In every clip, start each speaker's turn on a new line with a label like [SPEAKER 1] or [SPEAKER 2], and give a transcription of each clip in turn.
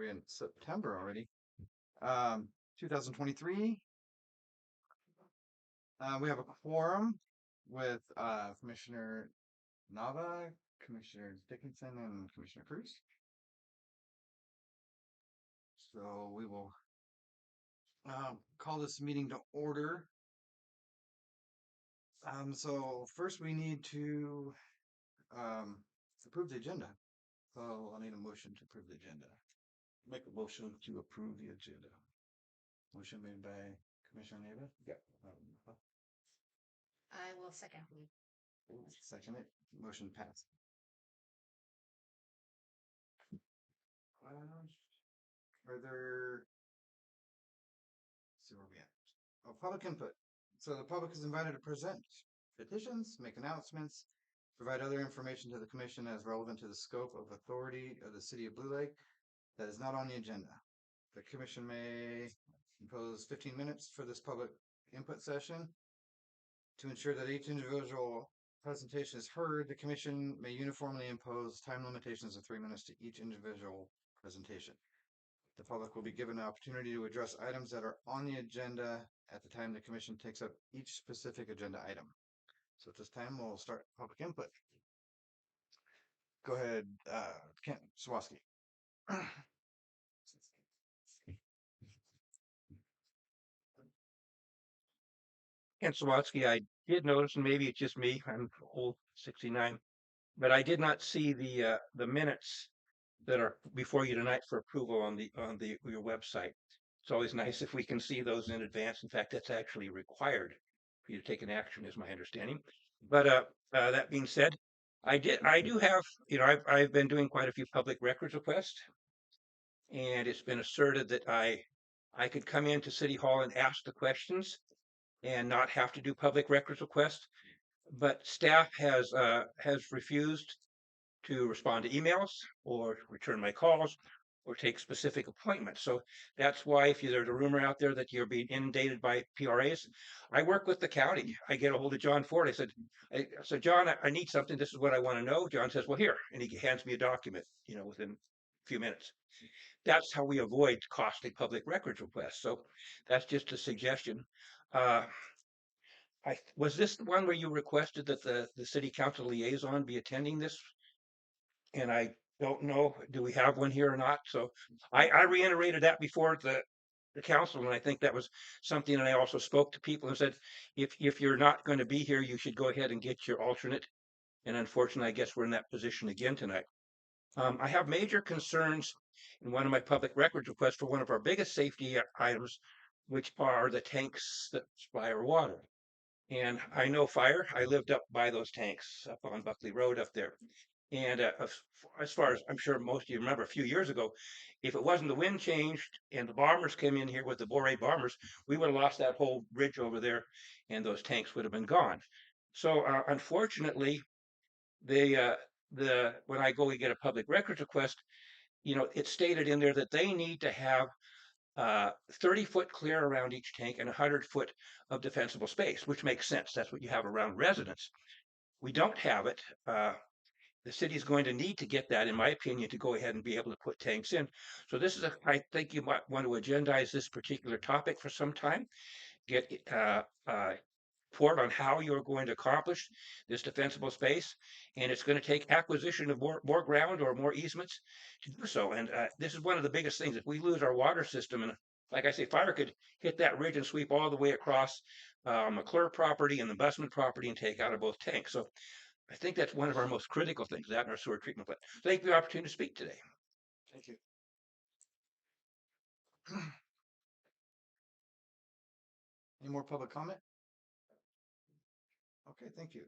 [SPEAKER 1] We're in September already. 2023. We have a quorum with Commissioner Nava, Commissioner Dickinson, and Commissioner Cruz. So we will call this meeting to order. So first we need to approve the agenda. So I'll need a motion to approve the agenda.
[SPEAKER 2] Make a motion to approve the agenda.
[SPEAKER 1] Motion made by Commissioner Nava.
[SPEAKER 2] Yeah.
[SPEAKER 3] I will second.
[SPEAKER 1] Second it. Motion passed. Are there? Let's see where we at. Oh, public input. So the public is invited to present petitions, make announcements, provide other information to the commission as relevant to the scope of authority of the city of Blue Lake that is not on the agenda. The commission may impose 15 minutes for this public input session. To ensure that each individual presentation is heard, the commission may uniformly impose time limitations of 3 minutes to each individual presentation. The public will be given an opportunity to address items that are on the agenda at the time the commission takes up each specific agenda item. So at this time, we'll start public input. Go ahead, Kent Swaski.
[SPEAKER 2] Kent Sawatsky, I did notice, and maybe it's just me, I'm old, 69, but I did not see the minutes that are before you tonight for approval on your website. It's always nice if we can see those in advance. In fact, that's actually required for you to take an action, is my understanding. But that being said, I do have, I've been doing quite a few public records requests, and it's been asserted that I could come into City Hall and ask the questions and not have to do public records requests. But staff has refused to respond to emails or return my calls or take specific appointments. So that's why if there's a rumor out there that you're being inundated by PRAs, I work with the county. I get a hold of John Ford. I said, John, I need something. This is what I want to know. John says, well, here, and he hands me a document, within a few minutes. That's how we avoid costly public records requests. So that's just a suggestion. Was this the one where you requested that the city council liaison be attending this? And I don't know, do we have one here or not? So I reiterated that before the council, and I think that was something that I also spoke to people and said, if you're not going to be here, you should go ahead and get your alternate. And unfortunately, I guess we're in that position again tonight. I have major concerns in one of my public records requests for one of our biggest safety items, which are the tanks that supply our water. And I know fire. I lived up by those tanks up on Buckley Road up there. And as far as I'm sure most of you remember, a few years ago, if it wasn't the wind changed and the bombers came in here with the Boré bombers, we would have lost that whole bridge over there, and those tanks would have been gone. So unfortunately, when I go and get a public records request, it's stated in there that they need to have 30-foot clear around each tank and 100-foot of defensible space, which makes sense. That's what you have around residents. We don't have it. The city is going to need to get that, in my opinion, to go ahead and be able to put tanks in. So I think you might want to agendize this particular topic for some time, get report on how you're going to accomplish this defensible space. And it's going to take acquisition of more ground or more easements to do so. And this is one of the biggest things. If we lose our water system, and like I say, fire could hit that ridge and sweep all the way across McClure property and the Busman property and take out of both tanks. So I think that's one of our most critical things, that and our sewer treatment plant. Thank you for the opportunity to speak today.
[SPEAKER 1] Thank you. Any more public comment? Okay, thank you.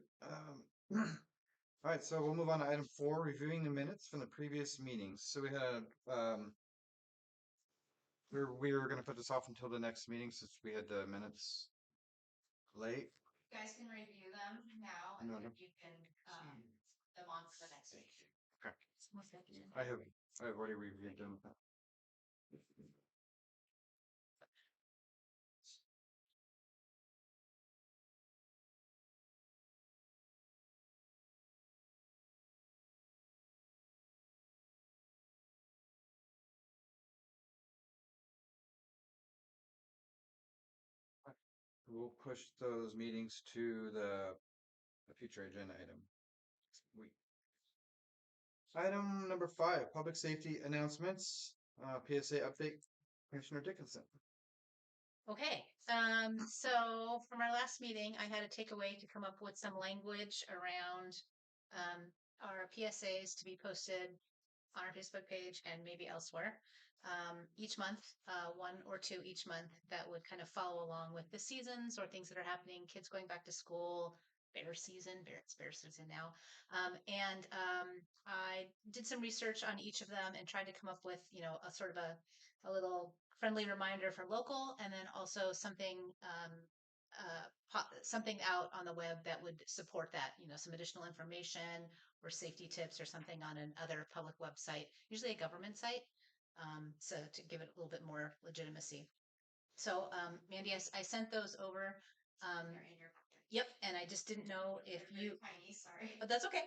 [SPEAKER 1] All right, so we'll move on to item 4, reviewing the minutes from the previous meetings. So we had we were going to put this off until the next meeting since we had the minutes late.
[SPEAKER 3] You guys can review them now, and then you can them on to the next week.
[SPEAKER 1] Okay. I have already reviewed them. We'll push those meetings to the future agenda item. Week. Item number 5, public safety announcements, PSA update, Commissioner Dickinson.
[SPEAKER 4] Okay, so from our last meeting, I had a takeaway to come up with some language around our PSAs to be posted on our Facebook page and maybe elsewhere. Each month, one or two each month that would kind of follow along with the seasons or things that are happening, kids going back to school, it's bear season now. I did some research on each of them and tried to come up with, a sort of a little friendly reminder for local, and then also something something out on the web that would support that, some additional information or safety tips or something on another public website, usually a government site, so to give it a little bit more legitimacy. So, Mandy, I sent those over.
[SPEAKER 3] They're in your pocket.
[SPEAKER 4] Yep, and I just didn't know if
[SPEAKER 3] They're
[SPEAKER 4] you.
[SPEAKER 3] very tiny, sorry.
[SPEAKER 4] But that's okay.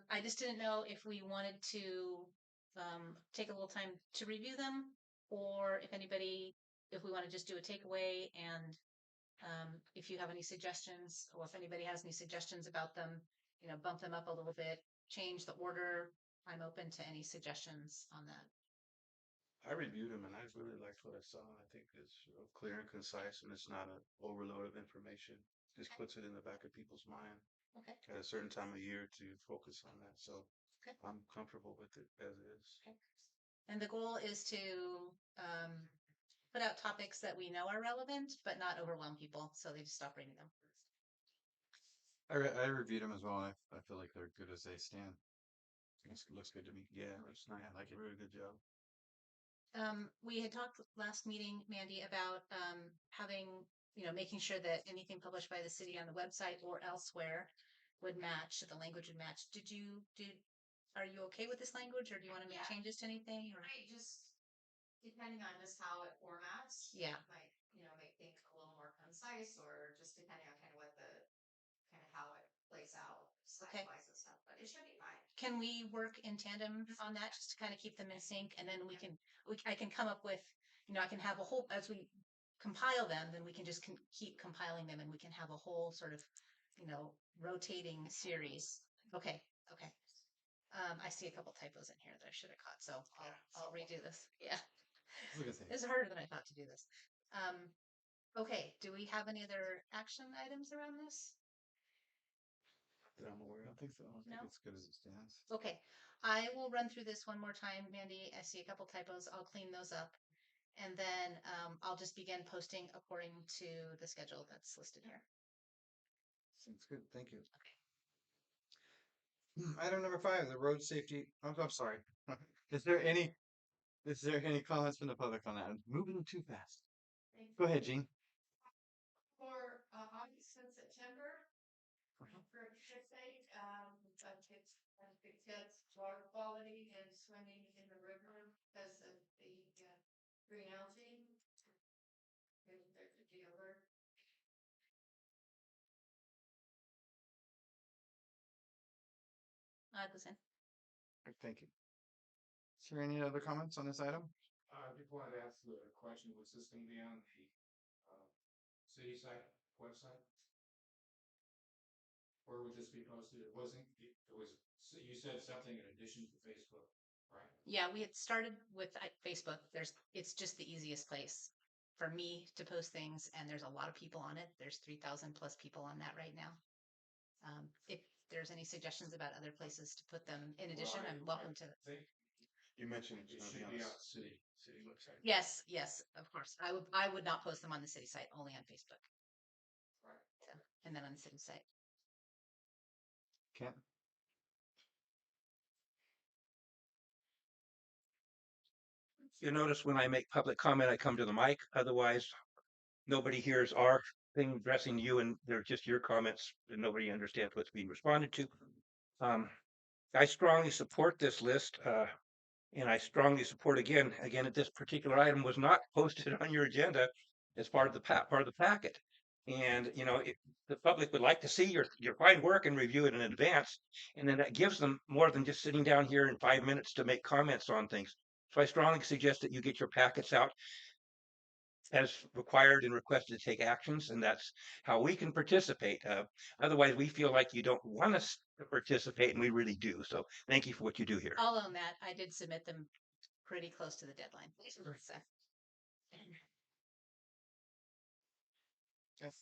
[SPEAKER 4] I just didn't know if we wanted to take a little time to review them, or if we want to just do a takeaway, and if you have any suggestions, or if anybody has any suggestions about them, bump them up a little bit, change the order. I'm open to any suggestions on that.
[SPEAKER 5] I reviewed them and I really liked what I saw. I think it's clear and concise and it's not an overload of information. Just puts it in the back of people's mind
[SPEAKER 4] Okay.
[SPEAKER 5] at a certain time of year to focus on that. So
[SPEAKER 4] Okay.
[SPEAKER 5] I'm comfortable with it as is.
[SPEAKER 4] Okay. And the goal is to put out topics that we know are relevant, but not overwhelm people, so they just stop reading them.
[SPEAKER 1] I reviewed them as well, and I feel like they're good as they stand. Looks good to me.
[SPEAKER 5] Yeah, it's nice. I like it. Very good job.
[SPEAKER 4] We had talked last meeting, Mandy, about having, making sure that anything published by the city on the website or elsewhere would match, the language would match. Are you okay with this language, or do you want to make
[SPEAKER 3] Yeah.
[SPEAKER 4] changes to anything? Or?
[SPEAKER 3] Right, just depending on just how it formats.
[SPEAKER 4] Yeah.
[SPEAKER 3] Might, make things a little more concise, or just depending on kind of how it plays out,
[SPEAKER 4] Okay.
[SPEAKER 3] size-wise and stuff, but it should be fine.
[SPEAKER 4] Can we work in tandem on that just to kind of keep them in sync, and then I can come up with, I can have a whole, as we compile them, then we can just keep compiling them, and we can have a whole sort of, rotating series. Okay. I see a couple typos in here that I should have caught, so I'll redo this. Yeah.
[SPEAKER 1] Look at that.
[SPEAKER 4] It's harder than I thought to do this. Okay. Do we have any other action items around this?
[SPEAKER 5] That I'm aware
[SPEAKER 1] I
[SPEAKER 5] of.
[SPEAKER 1] don't think so. I don't think
[SPEAKER 4] No?
[SPEAKER 1] it's good as it stands.
[SPEAKER 4] Okay. I will run through this one more time, Mandy. I see a couple typos. I'll clean those up. And then I'll just begin posting according to the schedule that's listed here.
[SPEAKER 1] Seems good. Thank you. Item number 5, the road safety. I'm sorry. Is there any comments from the public on that? I'm moving too fast. Go ahead, Gene.
[SPEAKER 3] For August and September, for Fish Day, it's water quality and swimming in the river because of the green algae. There's a dealer.
[SPEAKER 4] Goes in.
[SPEAKER 1] Thank you. Is there any other comments on this item?
[SPEAKER 6] I just wanted to ask the question, was this gonna be on the city site, website? Or would this be posted? It was, you said something in addition to Facebook, right?
[SPEAKER 4] Yeah, we had started with Facebook. It's just the easiest place for me to post things, and there's a lot of people on it. There's 3,000 plus people on that right now. If there's any suggestions about other places to put them in addition, I'm welcome to.
[SPEAKER 6] I think
[SPEAKER 5] You mentioned
[SPEAKER 6] it should be on the city website.
[SPEAKER 4] Yes, of course. I would not post them on the city site, only on Facebook.
[SPEAKER 6] Right.
[SPEAKER 4] So, and then on the city site.
[SPEAKER 1] Kent?
[SPEAKER 2] You notice when I make public comment, I come to the mic. Otherwise, nobody hears our thing addressing you, and they're just your comments, and nobody understands what's being responded to. I strongly support this list, and I strongly support again that this particular item was not posted on your agenda as part of the packet. And if the public would like to see your fine work and review it in advance, and then that gives them more than just sitting down here in 5 minutes to make comments on things. So I strongly suggest that you get your packets out as required and requested to take actions, and that's how we can participate. Otherwise, we feel like you don't want us to participate, and we really do. So thank you for what you do here.
[SPEAKER 4] I'll own that. I did submit them pretty close to the deadline. So,
[SPEAKER 1] Yes.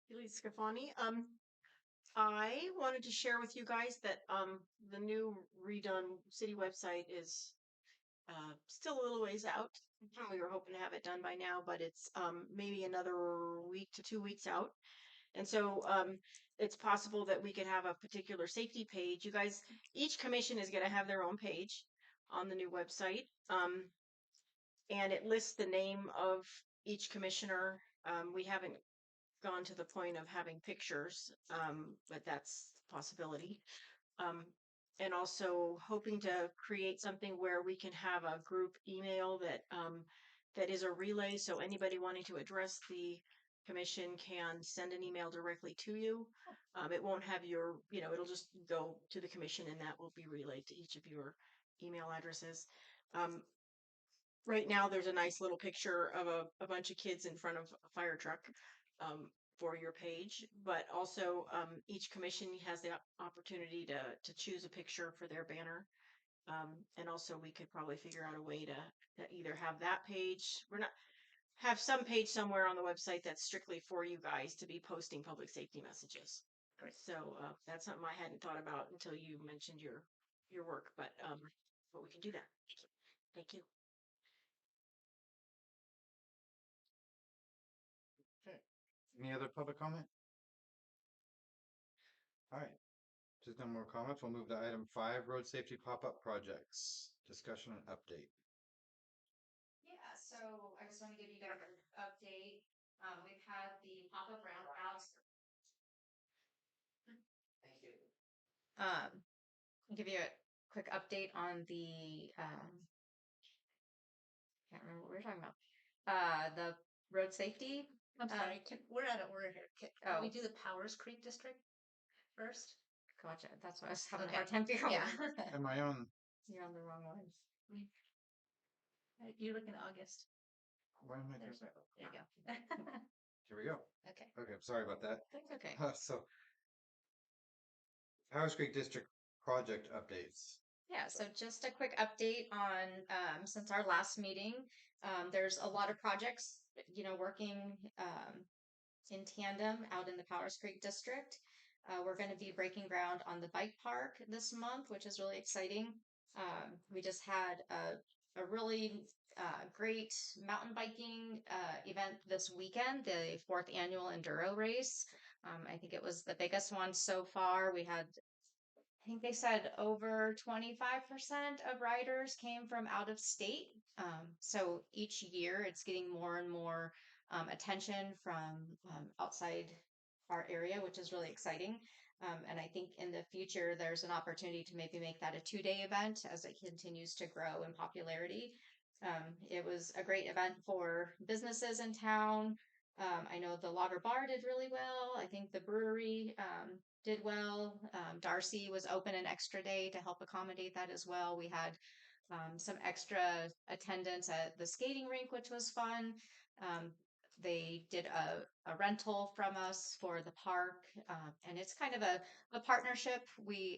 [SPEAKER 7] Julie Scafani. I wanted to share with you guys that the new redone city website is still a little ways out. We were hoping to have it done by now, but it's maybe another week to 2 weeks out. And so it's possible that we could have a particular safety page. You guys, each commission is going to have their own page on the new website. And it lists the name of each commissioner. We haven't gone to the point of having pictures, but that's a possibility. And also hoping to create something where we can have a group email that is a relay. So anybody wanting to address the commission can send an email directly to you. It won't have your, it'll just go to the commission and that will be relayed to each of your email addresses. Right now, there's a nice little picture of a bunch of kids in front of a fire truck for your page, but also each commission has the opportunity to choose a picture for their banner. And also we could probably figure out a way to either have that page, have some page somewhere on the website that's strictly for you guys to be posting public safety messages. So that's something I hadn't thought about until you mentioned your work, but we can do that. Thank you.
[SPEAKER 1] Okay. Any other public comment? All right. Just no more comments. We'll move to item 5, road safety pop-up projects. Discussion and update.
[SPEAKER 4] yeah, so I just want to give you guys an update. We've had the pop-up roundabouts. Thank you. I'll give you a quick update on the can't remember what we were talking about. The road safety.
[SPEAKER 3] I'm sorry, we're out of order here. Can we
[SPEAKER 4] Oh.
[SPEAKER 3] do the Powers Creek District first?
[SPEAKER 4] Gotcha. That's what I was having a
[SPEAKER 3] Okay.
[SPEAKER 4] hard time figuring.
[SPEAKER 3] Yeah.
[SPEAKER 1] And my own,
[SPEAKER 4] You're on the wrong one.
[SPEAKER 3] You're looking at August.
[SPEAKER 1] why am I
[SPEAKER 3] There
[SPEAKER 1] doing
[SPEAKER 3] you go.
[SPEAKER 1] Here we go.
[SPEAKER 3] Okay.
[SPEAKER 1] Okay, sorry about that.
[SPEAKER 4] That's okay.
[SPEAKER 1] So, Powers Creek District project updates.
[SPEAKER 4] Yeah, so just a quick update on since our last meeting. There's a lot of projects, working in tandem out in the Powers Creek district. We're going to be breaking ground on the bike park this month, which is really exciting. We just had a really great mountain biking event this weekend, the 4th annual Enduro race. I think it was the biggest one so far. We had, I think they said over 25% of riders came from out of state. So each year it's getting more and more attention from outside our area, which is really exciting. And I think in the future, there's an opportunity to maybe make that a 2-day event as it continues to grow in popularity. It was a great event for businesses in town. I know the Lager Bar did really well. I think the brewery did well. Darcy was open an extra day to help accommodate that as well. We had some extra attendance at the skating rink, which was fun. They did a rental from us for the park, and it's kind of a partnership. We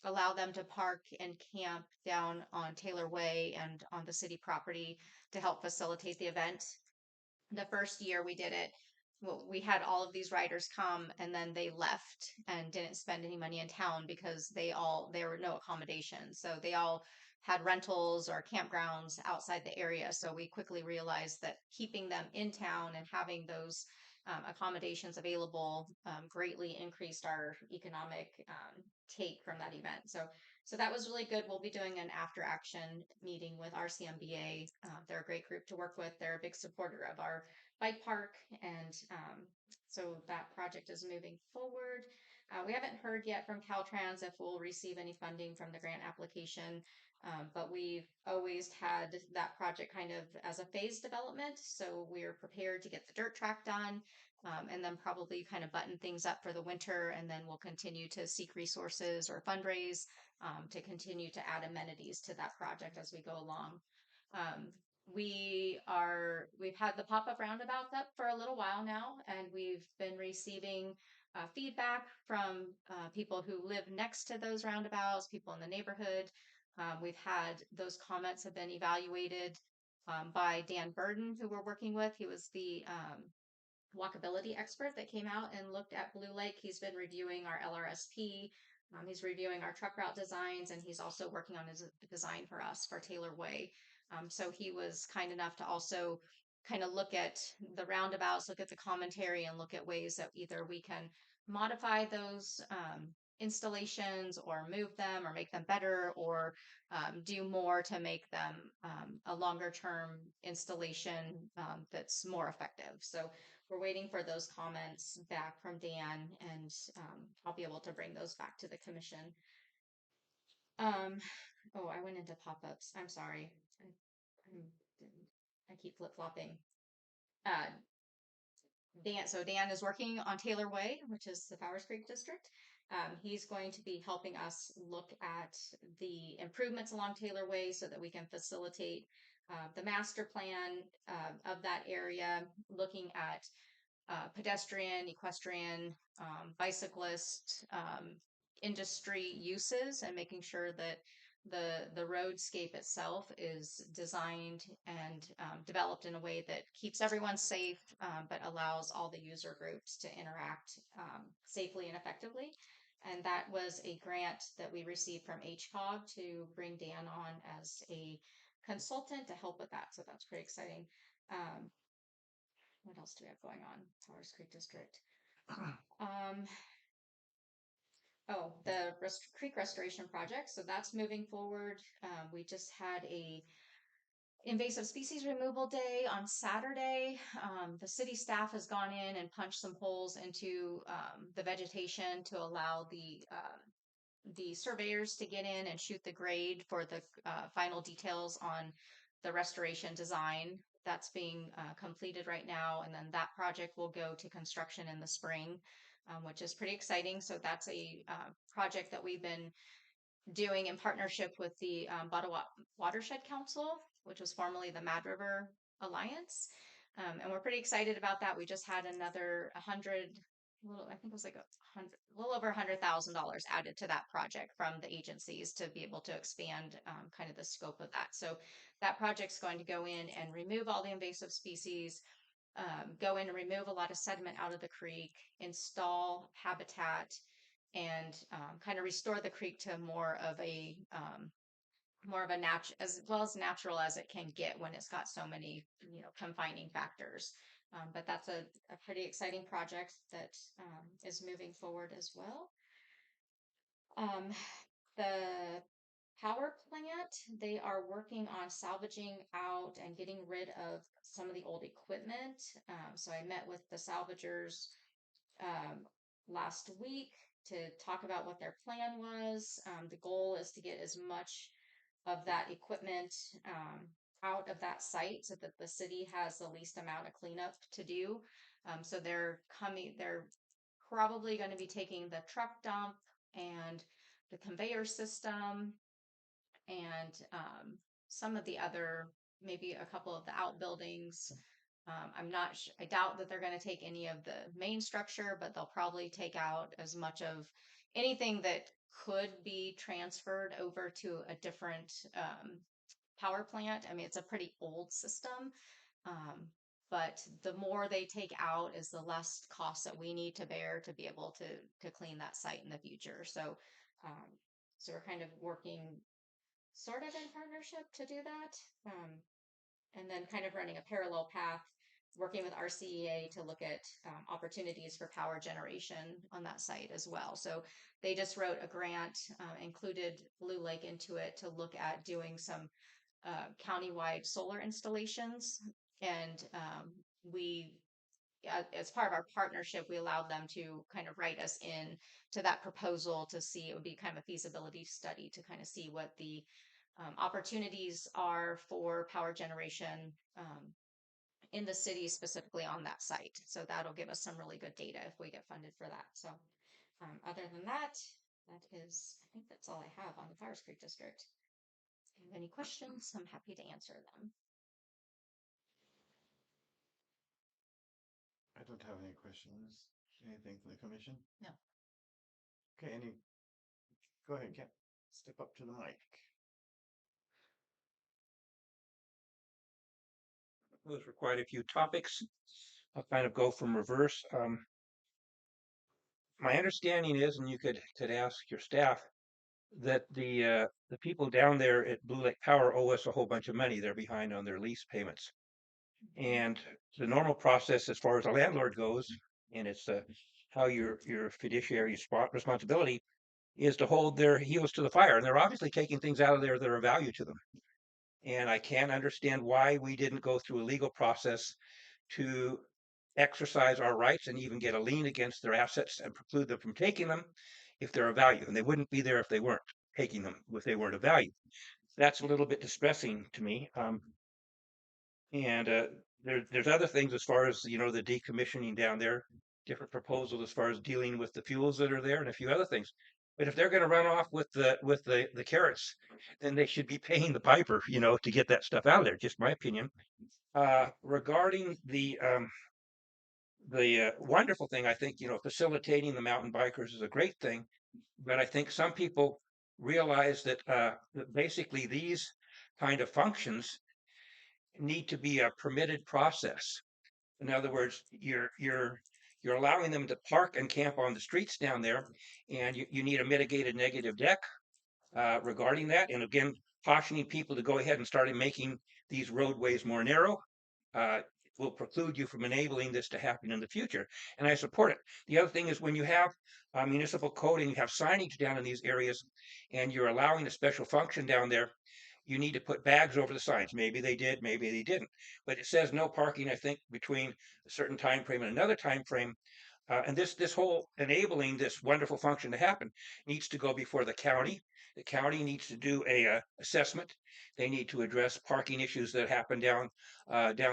[SPEAKER 4] allow them to park and camp down on Taylor Way and on the city property to help facilitate the event. The first year we did it, well, we had all of these riders come and then they left and didn't spend any money in town because there were no accommodations. So they all had rentals or campgrounds outside the area. So we quickly realized that keeping them in town and having those accommodations available greatly increased our economic take from that event. So that was really good. We'll be doing an after action meeting with RCMBA. They're a great group to work with. They're a big supporter of our bike park. And so that project is moving forward. We haven't heard yet from Caltrans if we'll receive any funding from the grant application. But we've always had that project kind of as a phased development. So we're prepared to get the dirt track done
[SPEAKER 8] and then probably kind of button things up for the winter. And then we'll continue to seek resources or fundraise to continue to add amenities to that project as we go along. Um, we've had the pop-up roundabout up for a little while now, and we've been receiving feedback from people who live next to those roundabouts, people in the neighborhood. We've had those comments have been evaluated by Dan Burden, who we're working with. He was the walkability expert that came out and looked at Blue Lake. He's been reviewing our LRSP. He's reviewing our truck route designs, and he's also working on his design for us for Taylor Way. So he was kind enough to also kind of look at the roundabouts, look at the commentary, and look at ways that either we can modify those installations or move them or make them better or do more to make them a longer term installation that's more effective. So we're waiting for those comments back from Dan, and I'll be able to bring those back to the commission. Oh, I went into pop-ups. I'm sorry. I keep flip-flopping. Dan is working on Taylor Way, which is the Powers Creek district. He's going to be helping us look at the improvements along Taylor Way so that we can facilitate the master plan of that area, looking at pedestrian, equestrian, bicyclist, industry uses, and making sure that the roadscape itself is designed and developed in a way that keeps everyone safe, but allows all the user groups to interact safely and effectively. And that was a grant that we received from HCOG to bring Dan on as a consultant to help with that. So that's pretty exciting. What else do we have going on? Powers Creek District. The creek restoration project. So that's moving forward. We just had a invasive species removal day on Saturday. The city staff has gone in and punched some holes into the vegetation to allow the surveyors to get in and shoot the grade for the final details on the restoration design. That's being completed right now, and then that project will go to construction in the spring, which is pretty exciting. So that's a project that we've been doing in partnership with the Ottawa Watershed Council, which was formerly the Mad River Alliance. And we're pretty excited about that. We just had another I think it was like a little over $100,000 added to that project from the agencies to be able to expand kind of the scope of that. So that project's going to go in and remove all the invasive species, go in and remove a lot of sediment out of the creek, install habitat, and kind of restore the creek to more of a as well as natural as it can get when it's got so many confining factors. But that's a pretty exciting project that is moving forward as well. The power plant, they are working on salvaging out and getting rid of some of the old equipment. So I met with the salvagers last week to talk about what their plan was. The goal is to get as much of that equipment out of that site so that the city has the least amount of cleanup to do. So they're probably going to be taking the truck dump and the conveyor system and some of the other, maybe a couple of the outbuildings. I doubt that they're going to take any of the main structure, but they'll probably take out as much of anything that could be transferred over to a different power plant. I mean, it's a pretty old system, but the more they take out is the less cost that we need to bear to be able to clean that site in the future. So we're kind of working sort of in partnership to do that. And then kind of running a parallel path, working with RCEA to look at opportunities for power generation on that site as well. So they just wrote a grant, included Blue Lake into it to look at doing some countywide solar installations. And as part of our partnership, we allowed them to kind of write us in to that proposal to see, it would be kind of a feasibility study to kind of see what the opportunities are for power generation in the city specifically on that site. So that'll give us some really good data if we get funded for that. So other than that, I think that's all I have on the Powers Creek District. If you have any questions, I'm happy to answer them.
[SPEAKER 1] I don't have any questions. Anything from the commission?
[SPEAKER 4] No.
[SPEAKER 1] Okay, go ahead, Ken. Step up to the mic.
[SPEAKER 2] Those were quite a few topics. I'll kind of go from reverse. My understanding is, and you could ask your staff, that the people down there at Blue Lake Power owe us a whole bunch of money. They're behind on their lease payments. And the normal process as far as a landlord goes, and it's how your fiduciary spot responsibility is to hold their heels to the fire. And they're obviously taking things out of there that are of value to them. And I can't understand why we didn't go through a legal process to exercise our rights and even get a lien against their assets and preclude them from taking them if they're of value. And they wouldn't be there if they weren't taking them, if they weren't of value. That's a little bit distressing to me. And there's other things as far as, the decommissioning down there, different proposals as far as dealing with the fuels that are there and a few other things. But if they're going to run off with the carrots, then they should be paying the piper, to get that stuff out of there. Just my opinion. Regarding the wonderful thing, I think, facilitating the mountain bikers is a great thing, but I think some people realize that basically these kind of functions need to be a permitted process. In other words, you're allowing them to park and camp on the streets down there, and you need a mitigated negative deck regarding that. And again, cautioning people to go ahead and start making these roadways more narrow. Will preclude you from enabling this to happen in the future. And I support it. The other thing is when you have municipal code and you have signage down in these areas and you're allowing a special function down there, you need to put bags over the signs. Maybe they did, maybe they didn't. But it says no parking, I think, between a certain time frame and another time frame. And this whole enabling this wonderful function to happen needs to go before the county. The county needs to do a assessment. They need to address parking issues that happen down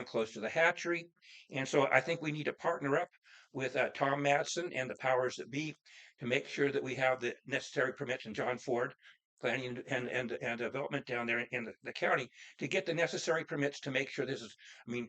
[SPEAKER 2] close to the hatchery. And so I think we need to partner up with Tom Madsen and the powers that be to make sure that we have the necessary permits, and John Ford, planning and development down there in the county, to get the necessary permits to make sure this is. I mean,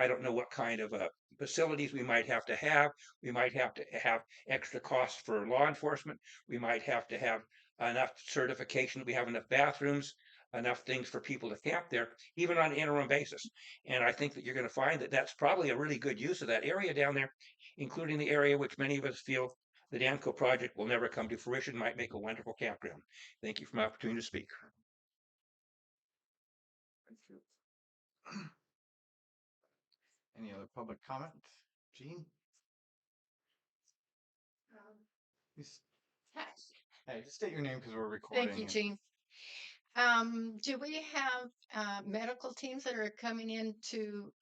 [SPEAKER 2] I don't know what kind of facilities we might have to have. We might have to have extra costs for law enforcement. We might have to have enough certification. We have enough bathrooms, enough things for people to camp there, even on an interim basis. And I think that you're going to find that that's probably a really good use of that area down there, including the area which many of us feel the Danco project will never come to fruition, might make a wonderful campground. Thank you for my opportunity to speak.
[SPEAKER 1] Any other public comment? Jean? Please- Hey, just state your name because we're recording.
[SPEAKER 3] Thank you, Jean. Do we have medical teams that are coming in to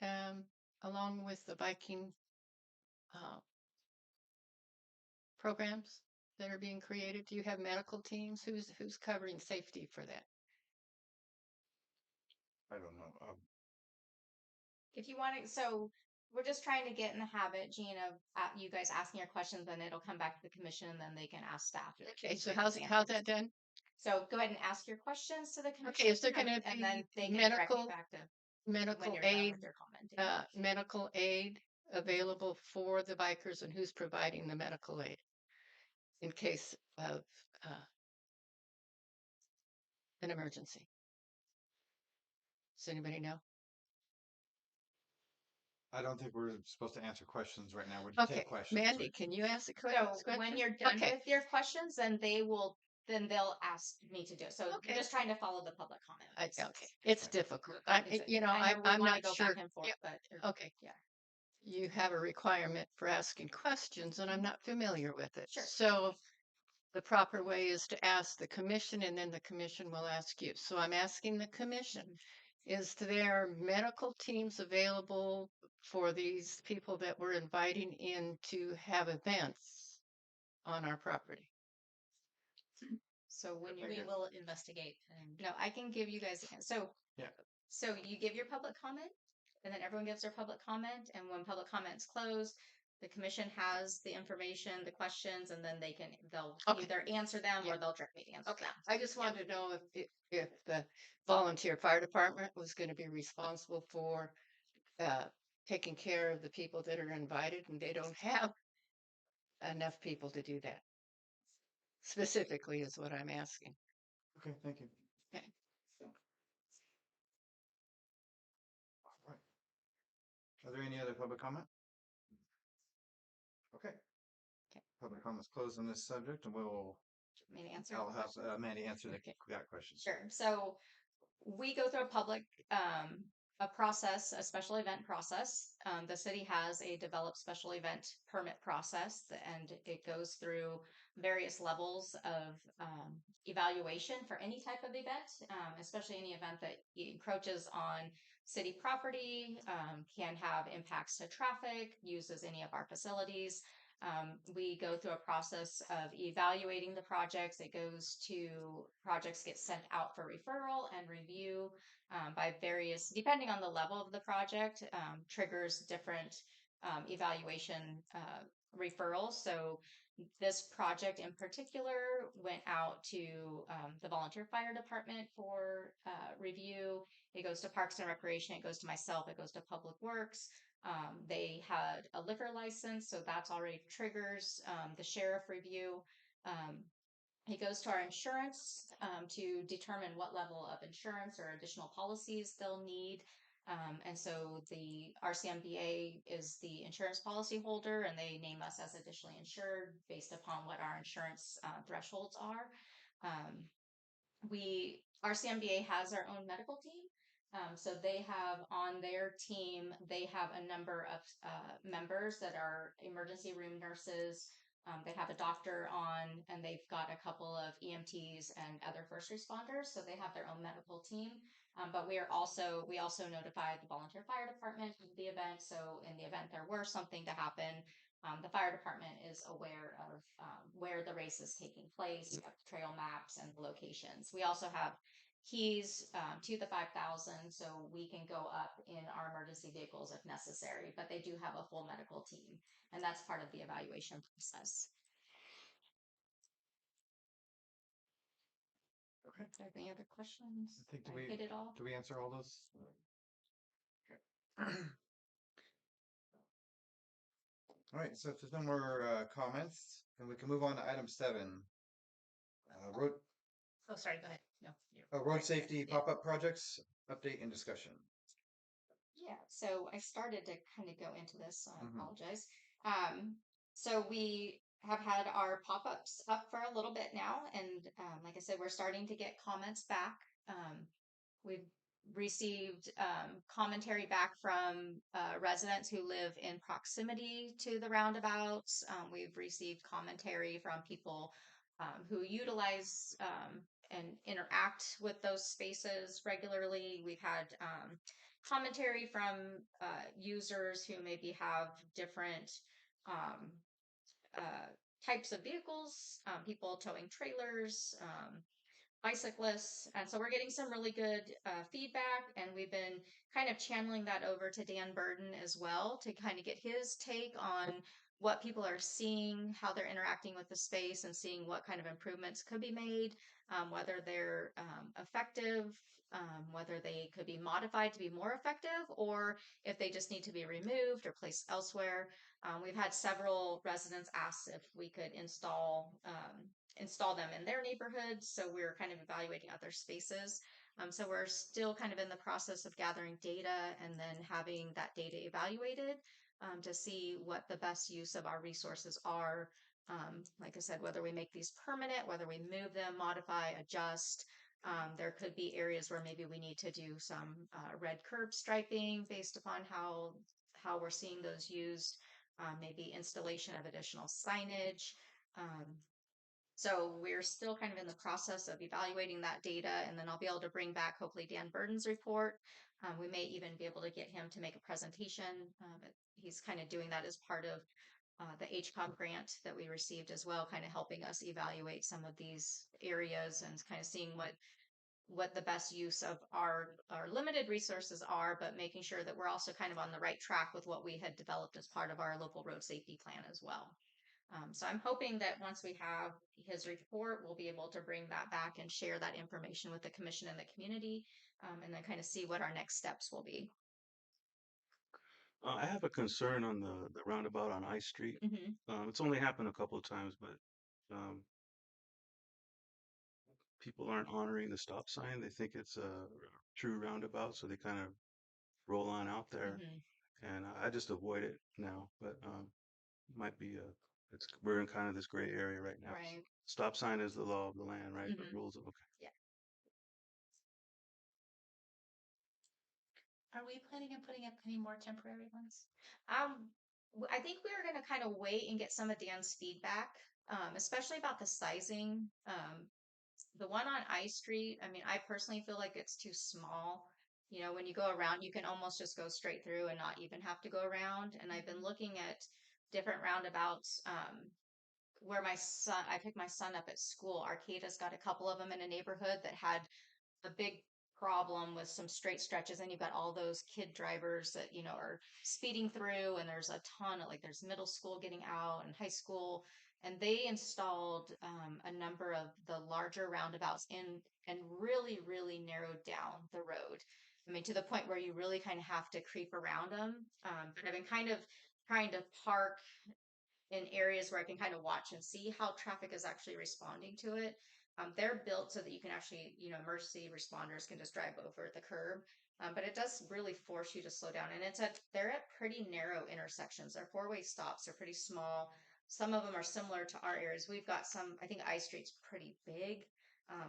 [SPEAKER 3] along with the biking programs that are being created? Do you have medical teams? Who's covering safety for that?
[SPEAKER 1] I don't know.
[SPEAKER 8] If you want to, so we're just trying to get in the habit, Gene, of you guys asking your questions, then it'll come back to the commission, and then they can ask staff.
[SPEAKER 3] Okay, so how's that done?
[SPEAKER 8] So go ahead and ask your questions to the commission.
[SPEAKER 3] Okay, is there going to
[SPEAKER 8] and then
[SPEAKER 3] be
[SPEAKER 8] they can direct
[SPEAKER 3] medical
[SPEAKER 8] you back to
[SPEAKER 3] medical
[SPEAKER 8] when you're done
[SPEAKER 3] aid
[SPEAKER 8] with your commenting.
[SPEAKER 3] medical aid available for the bikers, and who's providing the medical aid in case of an emergency? Does anybody know?
[SPEAKER 1] I don't think we're supposed to answer questions right now. We're just
[SPEAKER 3] Okay,
[SPEAKER 1] take questions.
[SPEAKER 3] Mandy, can you ask a
[SPEAKER 8] So
[SPEAKER 3] question?
[SPEAKER 8] when you're done
[SPEAKER 3] Okay.
[SPEAKER 8] with your questions, then they'll ask me to do it. So
[SPEAKER 3] Okay.
[SPEAKER 8] we're just trying to follow the public comment.
[SPEAKER 3] Okay, it's difficult.
[SPEAKER 8] I know we
[SPEAKER 3] I'm
[SPEAKER 8] wanna
[SPEAKER 3] not
[SPEAKER 8] go
[SPEAKER 3] sure.
[SPEAKER 8] back and forth,
[SPEAKER 3] Yeah.
[SPEAKER 8] but
[SPEAKER 3] Okay.
[SPEAKER 8] yeah.
[SPEAKER 3] You have a requirement for asking questions, and I'm not familiar with it.
[SPEAKER 8] Sure.
[SPEAKER 3] So the proper way is to ask the commission, and then the commission will ask you. So I'm asking the commission, is there medical teams available for these people that we're inviting in to have events on our property?
[SPEAKER 8] So when
[SPEAKER 3] Right
[SPEAKER 8] we
[SPEAKER 3] here.
[SPEAKER 8] will investigate. No, I can give you guys. So
[SPEAKER 1] Yeah.
[SPEAKER 8] So you give your public comment, and then everyone gives their public comment. And when public comment's closed, the commission has the information, the questions, and then they'll
[SPEAKER 3] Okay.
[SPEAKER 8] either answer them
[SPEAKER 3] Yeah.
[SPEAKER 8] or they'll directly answer
[SPEAKER 3] Okay,
[SPEAKER 8] them.
[SPEAKER 3] I just wanted to know if the volunteer fire department was gonna be responsible for taking care of the people that are invited and they don't have enough people to do that. Specifically is what I'm asking.
[SPEAKER 1] Okay, thank you.
[SPEAKER 3] Okay.
[SPEAKER 1] All right. Are there any other public comment? Okay.
[SPEAKER 8] Okay.
[SPEAKER 1] Public comments closed on this subject, and we'll,
[SPEAKER 8] Me to answer.
[SPEAKER 1] I'll have Mandy answer
[SPEAKER 8] Okay.
[SPEAKER 1] that question.
[SPEAKER 8] Sure. So we go through a process, a special event process. The city has a developed special event permit process, and it goes through various levels of evaluation for any type of event, especially any event that encroaches on city property, can have impacts to traffic, uses any of our facilities. We go through a process of evaluating the projects. Projects get sent out for referral and review by various, depending on the level of the project, triggers different evaluation referrals. So this project in particular went out to the volunteer fire department for review. It goes to Parks and Recreation. It goes to myself. It goes to Public Works. They had a liquor license, so that's already triggers the sheriff review. It goes to our insurance to determine what level of insurance or additional policies they'll need. And so the RCMBA is the insurance policy holder, and they name us as additionally insured based upon what our insurance thresholds are. RCMBA has our own medical team. So they have on their team, they have a number of members that are emergency room nurses. They have a doctor on, and they've got a couple of EMTs and other first responders. So they have their own medical team. But we also notified the volunteer fire department of the event. So in the event there were something to happen, the fire department is aware of where the race is taking place. We have trail maps and the locations. We also have keys to the 5,000, so we can go up in our emergency vehicles if necessary. But they do have a full medical team, and that's part of the evaluation process.
[SPEAKER 1] Okay.
[SPEAKER 8] Are there any other questions?
[SPEAKER 1] I think
[SPEAKER 8] Did I hit it all?
[SPEAKER 1] do we answer all those? Okay. All right, so if there's no more comments, then we can move on to item 7. Road
[SPEAKER 4] Oh, sorry, go ahead. No,
[SPEAKER 1] road safety pop-up projects update and discussion.
[SPEAKER 8] Yeah, so I started to kind of go into this, so I
[SPEAKER 1] Mhm.
[SPEAKER 8] apologize. So we have had our pop-ups up for a little bit now, and like I said, we're starting to get comments back. We've received commentary back from residents who live in proximity to the roundabouts. We've received commentary from people who utilize and interact with those spaces regularly. We've had commentary from users who maybe have different um, types of vehicles, people towing trailers, bicyclists. And so we're getting some really good feedback, and we've been kind of channeling that over to Dan Burden as well to kind of get his take on what people are seeing, how they're interacting with the space, and seeing what kind of improvements could be made, whether they're effective, whether they could be modified to be more effective, or if they just need to be removed or placed elsewhere. We've had several residents ask if we could install them in their neighborhoods. So we're kind of evaluating other spaces. So we're still kind of in the process of gathering data and then having that data evaluated to see what the best use of our resources are. Like I said, whether we make these permanent, whether we move them, modify, adjust. There could be areas where maybe we need to do some red curb striping based upon how we're seeing those used. Maybe installation of additional signage. So we're still kind of in the process of evaluating that data, and then I'll be able to bring back hopefully Dan Burden's report. We may even be able to get him to make a presentation. He's kind of doing that as part of the HCOG grant that we received as well, kind of helping us evaluate some of these areas and kind of seeing what the best use of our limited resources are, but making sure that we're also kind of on the right track with what we had developed as part of our local road safety plan as well. So I'm hoping that once we have his report, we'll be able to bring that back and share that information with the commission and the community, and then kind of see what our next steps will be.
[SPEAKER 5] I have a concern on the roundabout on I Street.
[SPEAKER 8] Hmm.
[SPEAKER 5] It's only happened a couple of times, but um, people aren't honoring the stop sign. They think it's a true roundabout, so they kind of roll on out there,
[SPEAKER 8] Hmm.
[SPEAKER 5] and I just avoid it now. But might be we're in kind of this gray area right now.
[SPEAKER 8] Right.
[SPEAKER 5] Stop sign is the law of the land, right? But
[SPEAKER 8] Hmm.
[SPEAKER 5] rules of okay.
[SPEAKER 8] Yeah.
[SPEAKER 4] Are we planning on putting up any more temporary ones?
[SPEAKER 8] I think we are going to kind of wait and get some of Dan's feedback, especially about the sizing. The one on I Street, I mean, I personally feel like it's too small. You know, when you go around, you can almost just go straight through and not even have to go around. And I've been looking at different roundabouts, where I picked my son up at school. Arcata's got a couple of them in a neighborhood that had a big problem with some straight stretches, and you've got all those kid drivers that are speeding through, and there's a ton of, like, there's middle school getting out and high school, and they installed a number of the larger roundabouts in and really narrowed down the road. I mean, to the point where you really kind of have to creep around them. But I've been kind of trying to park in areas where I can kind of watch and see how traffic is actually responding to it. They're built so that you can actually, emergency responders can just drive over the curb. But it does really force you to slow down. And they're at pretty narrow intersections. Their four-way stops are pretty small. Some of them are similar to our areas. We've got some, I think I Street's pretty big.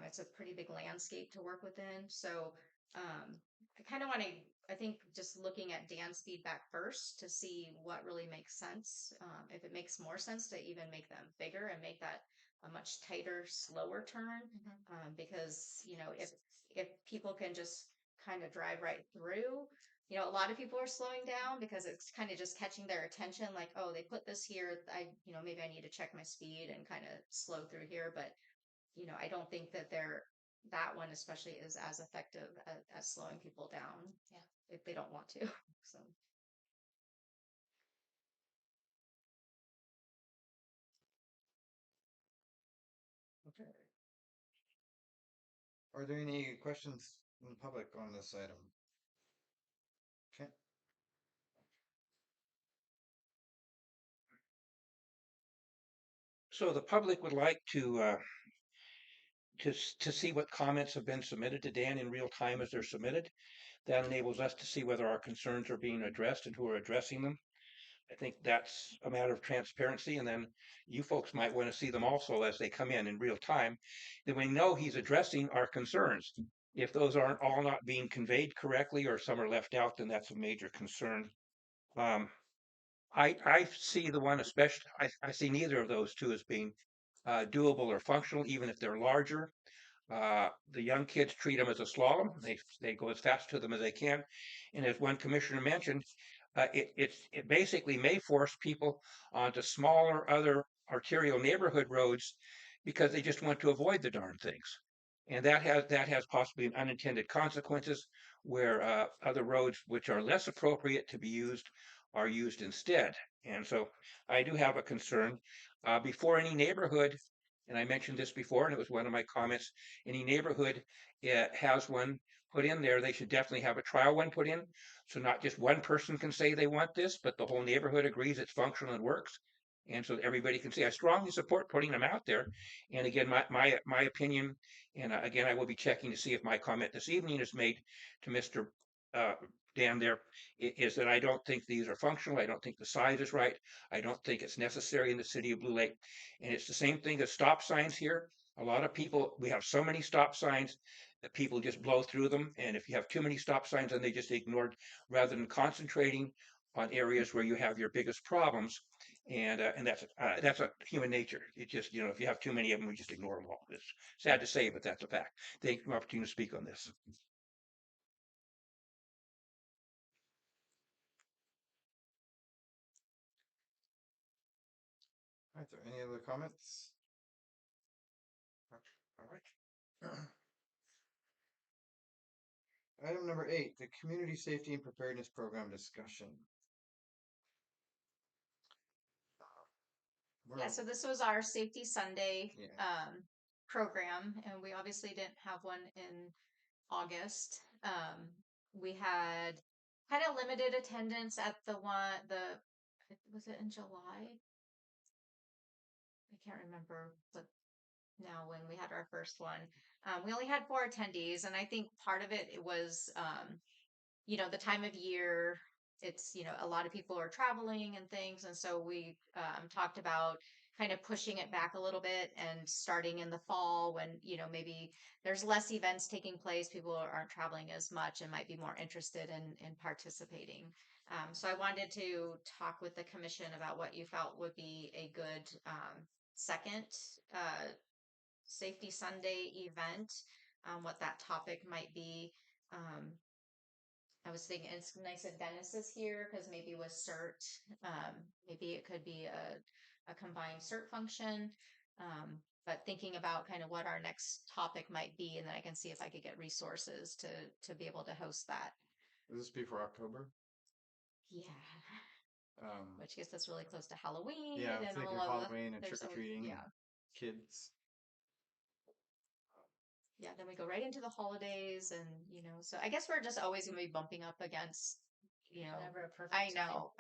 [SPEAKER 8] It's a pretty big landscape to work within. So I kind of want to, I think, just looking at Dan's feedback first to see what really makes sense. If it makes more sense to even make them bigger and make that a much tighter, slower turn, because if people can just kind of drive right through, a lot of people are slowing down because it's kind of just catching their attention. Like, oh, they put this here. Maybe I need to check my speed and kind of slow through here. But I don't think that one especially is as effective as slowing people down.
[SPEAKER 4] Yeah.
[SPEAKER 8] If they don't want to. So.
[SPEAKER 1] Okay. Are there any questions from the public on this item? Okay.
[SPEAKER 2] So the public would like to see what comments have been submitted to Dan in real time as they're submitted. That enables us to see whether our concerns are being addressed and who are addressing them. I think that's a matter of transparency, and then you folks might want to see them also as they come in real time. Then we know he's addressing our concerns. If those aren't all not being conveyed correctly or some are left out, then that's a major concern. I see the one especially, I see neither of those two as being doable or functional, even if they're larger. The young kids treat them as a slalom. They go as fast to them as they can. And as one commissioner mentioned, it basically may force people onto smaller other arterial neighborhood roads because they just want to avoid the darn things. And that has possibly unintended consequences where other roads which are less appropriate to be used are used instead. And so I do have a concern before any neighborhood, and I mentioned this before, and it was one of my comments, any neighborhood has one put in there, they should definitely have a trial one put in. So not just one person can say they want this, but the whole neighborhood agrees it's functional and works. And so everybody can see, I strongly support putting them out there. And again, my opinion, and again, I will be checking to see if my comment this evening is made to Mr. Dan there, is that I don't think these are functional. I don't think the size is right. I don't think it's necessary in the city of Blue Lake. And it's the same thing as stop signs here. A lot of people, we have so many stop signs that people just blow through them. And if you have too many stop signs, then they just ignored rather than concentrating on areas where you have your biggest problems. And that's a human nature. It just, if you have too many of them, we just ignore them all. It's sad to say, but that's a fact. Thank you for the opportunity to speak on this.
[SPEAKER 1] Are there any other comments? All right. Item number 8, the Community Safety and Preparedness Program discussion.
[SPEAKER 8] Yeah, so this was our Safety Sunday
[SPEAKER 1] Yeah.
[SPEAKER 8] program, and we obviously didn't have one in August. We had kind of limited attendance at the was it in July? I can't remember, but now when we had our first one, we only had 4 attendees, and I think part of it was, the time of year. It's, a lot of people are traveling and things, and so we talked about kind of pushing it back a little bit and starting in the fall when maybe there's less events taking place, people aren't traveling as much and might be more interested in participating. So I wanted to talk with the commission about what you felt would be a good second Safety Sunday event, what that topic might be. I was thinking it's nice that Dennis is here because maybe with CERT, maybe it could be a combined CERT function. But thinking about kind of what our next topic might be, and then I can see if I could get resources to be able to host that.
[SPEAKER 1] Will this be for October?
[SPEAKER 8] Yeah.
[SPEAKER 1] Um,
[SPEAKER 8] Which gets us really close to Halloween.
[SPEAKER 1] yeah, I'm
[SPEAKER 8] and
[SPEAKER 1] thinking
[SPEAKER 8] all of
[SPEAKER 1] Halloween and
[SPEAKER 8] there's
[SPEAKER 1] trick or treating.
[SPEAKER 8] Yeah.
[SPEAKER 1] Kids.
[SPEAKER 8] Yeah, then we go right into the holidays, and so I guess we're just always going to be bumping up against,
[SPEAKER 4] Never a perfect
[SPEAKER 8] I
[SPEAKER 4] time.
[SPEAKER 8] know.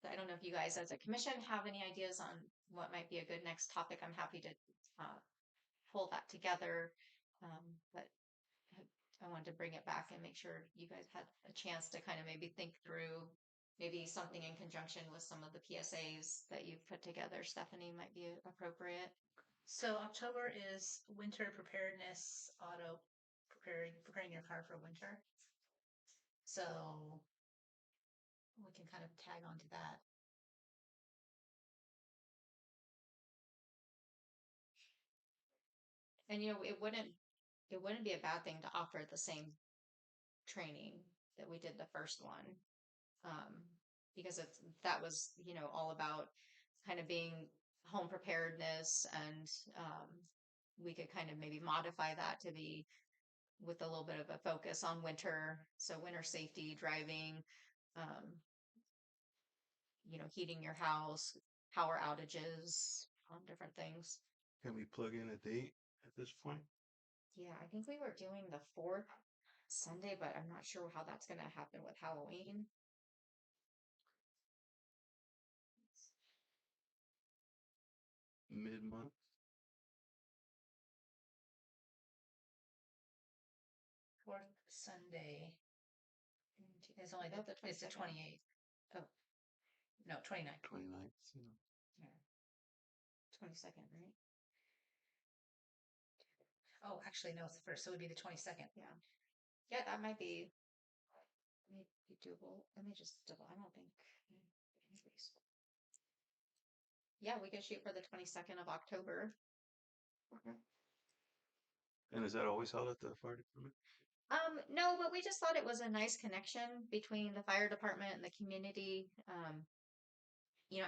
[SPEAKER 8] I don't know if you guys as a commission have any ideas on what might be a good next topic. I'm happy to pull that together. But I wanted to bring it back and make sure you guys had a chance to kind of maybe think through maybe something in conjunction with some of the PSAs that you've put together. Stephanie, might be appropriate.
[SPEAKER 4] So October is winter preparedness, preparing your car for winter. So we can kind of tag on to that.
[SPEAKER 8] And it wouldn't be a bad thing to offer the same training that we did the first one, because that was all about kind of being home preparedness, and we could kind of maybe modify that to be with a little bit of a focus on winter, so winter safety, driving, um, heating your house, power outages, different things.
[SPEAKER 5] Can we plug in a date at this point?
[SPEAKER 8] Yeah, I think we were doing the 4th Sunday, but I'm not sure how that's going to happen with Halloween.
[SPEAKER 5] Mid-month?
[SPEAKER 4] Fourth Sunday. It's only
[SPEAKER 8] About the
[SPEAKER 4] it's the
[SPEAKER 8] 22nd.
[SPEAKER 4] 28th. Oh, no, 29th.
[SPEAKER 5] 29th.
[SPEAKER 8] Yeah. 22nd, right?
[SPEAKER 4] Oh, actually, no, it's the first. So it would be the 22nd.
[SPEAKER 8] Yeah. Yeah, that might be doable. Let me just double. I don't think. Yeah, we could shoot for the 22nd of October.
[SPEAKER 1] Okay.
[SPEAKER 5] And is that always held at the fire department?
[SPEAKER 8] No, but we just thought it was a nice connection between the fire department and the community.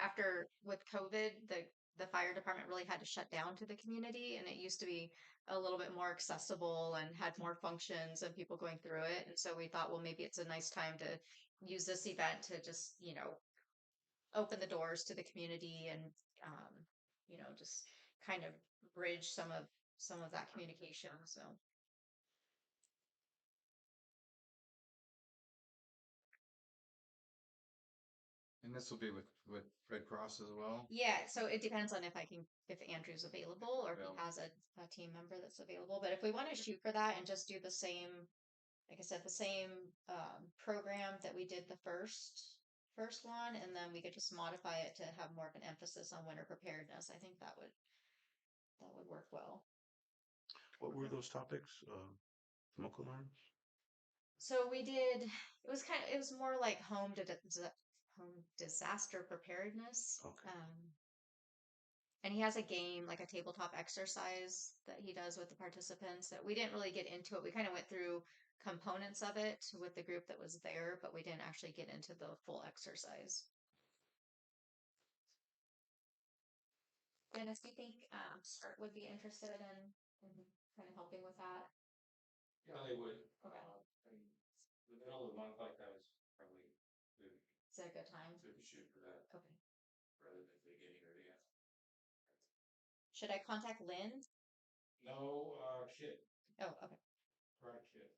[SPEAKER 8] After with COVID, the fire department really had to shut down to the community, and it used to be a little bit more accessible and had more functions and people going through it. And so we thought, well, maybe it's a nice time to use this event to just, open the doors to the community and, just kind of bridge some of that communication. So.
[SPEAKER 1] And this will be with Red Cross as well.
[SPEAKER 8] Yeah, so it depends on if Andrew's available or if he
[SPEAKER 1] Available.
[SPEAKER 8] has a team member that's available. But if we want to shoot for that and just do the same, like I said, the same program that we did the first one, and then we could just modify it to have more of an emphasis on winter preparedness, I think that would work well.
[SPEAKER 5] What were those topics? Smoke alarms?
[SPEAKER 8] So we did. It was more like home disaster preparedness.
[SPEAKER 5] Okay.
[SPEAKER 8] And he has a game, like a tabletop exercise that he does with the participants that we didn't really get into it. We kind of went through components of it with the group that was there, but we didn't actually get into the full exercise. Dennis, do you think Start would be interested in kind of helping with that.
[SPEAKER 6] Yeah, they would.
[SPEAKER 8] Okay.
[SPEAKER 6] And the middle of the month like that is probably good
[SPEAKER 8] Is that a good time?
[SPEAKER 6] to shoot for that
[SPEAKER 8] Okay.
[SPEAKER 6] rather than the beginning or the end.
[SPEAKER 8] Should I contact Lynn?
[SPEAKER 6] No, Kit,
[SPEAKER 8] Oh, okay.
[SPEAKER 6] right, Kit.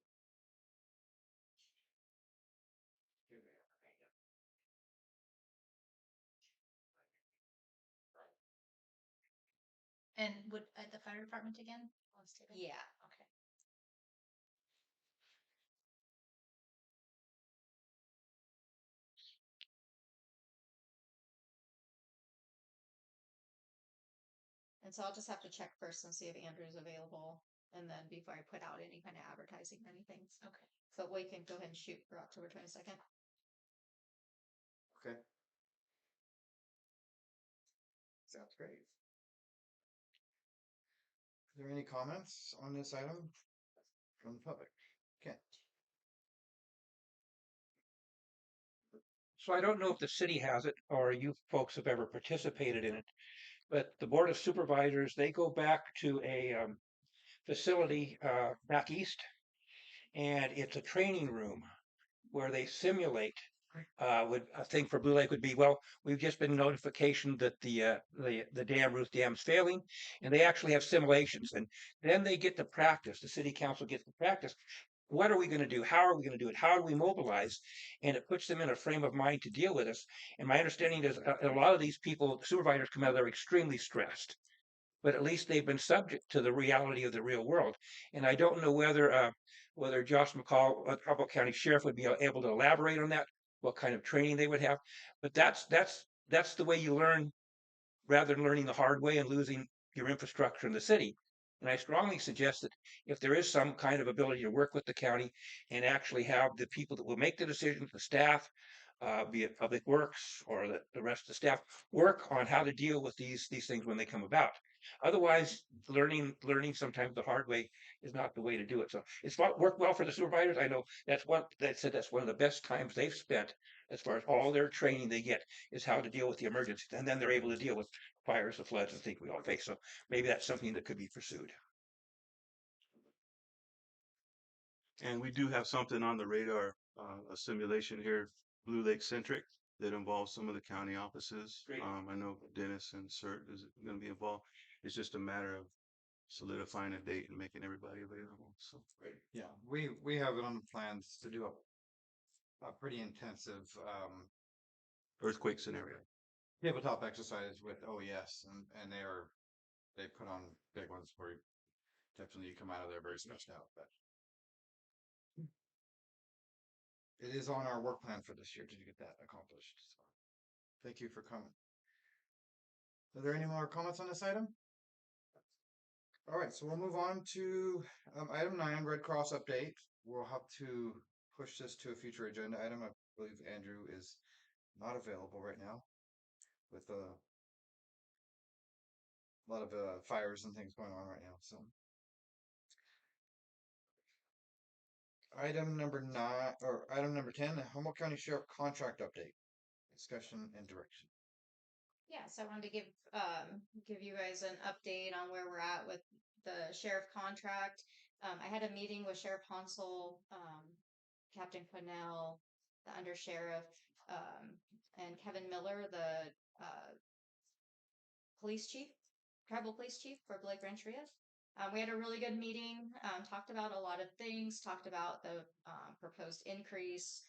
[SPEAKER 6] Give me a-
[SPEAKER 4] And would at the fire department again?
[SPEAKER 8] Yeah.
[SPEAKER 4] Okay.
[SPEAKER 8] And so I'll just have to check first and see if Andrew's available, and then before I put out any kind of advertising or anything.
[SPEAKER 4] Okay.
[SPEAKER 8] But we can go ahead and shoot for October 22nd.
[SPEAKER 1] Okay. Sounds great. Are there any comments on this item from the public? Kent?
[SPEAKER 2] So I don't know if the city has it or you folks have ever participated in it, but the Board of Supervisors, they go back to a facility back east, and it's a training room where they simulate. Would a thing for Blue Lake would be, well, we've just been notification that the dam, Ruth Dam's failing, and they actually have simulations, and then they get to practice. The city council gets to practice. What are we going to do? How are we going to do it? How do we mobilize? And it puts them in a frame of mind to deal with us. And my understanding is a lot of these people, supervisors, come out there extremely stressed, but at least they've been subject to the reality of the real world. And I don't know whether Josh McCall, Trumbull County Sheriff, would be able to elaborate on that, what kind of training they would have. But that's the way you learn, rather than learning the hard way and losing your infrastructure in the city. And I strongly suggest that if there is some kind of ability to work with the county and actually have the people that will make the decisions, the staff, be it Public Works or the rest of the staff, work on how to deal with these things when they come about. Otherwise, learning sometimes the hard way is not the way to do it. So it's worked well for the supervisors. I know that's one of the best times they've spent as far as all their training they get is how to deal with the emergencies, and then they're able to deal with fires, the floods, and things we all face. So maybe that's something that could be pursued.
[SPEAKER 5] And we do have something on the radar, a simulation here, Blue Lake centric, that involves some of the county offices.
[SPEAKER 2] Great.
[SPEAKER 5] I know Dennis and CERT is going to be involved. It's just a matter of solidifying a date and making everybody available. So great.
[SPEAKER 1] Yeah, we have it on the plans to do a pretty intensive
[SPEAKER 5] Earthquake scenario.
[SPEAKER 1] tabletop exercise with OES, and they put on big ones where definitely you come out of there very stressed out. But it is on our work plan for this year to get that accomplished. So thank you for coming. Are there any more comments on this item? All right, so we'll move on to item 9, Red Cross update. We'll have to push this to a future agenda item. I believe Andrew is not available right now with a lot of fires and things going on right now. So item number 9 or item number 10, the Humboldt County Sheriff contract update, discussion and direction.
[SPEAKER 8] Yeah, so I wanted to give you guys an update on where we're at with the sheriff contract. I had a meeting with Sheriff Hansel, Captain Quinnell, the undersheriff, and Kevin Miller, the police chief, tribal police chief for Blake Rancheria. We had a really good meeting, talked about a lot of things, talked about the proposed increase,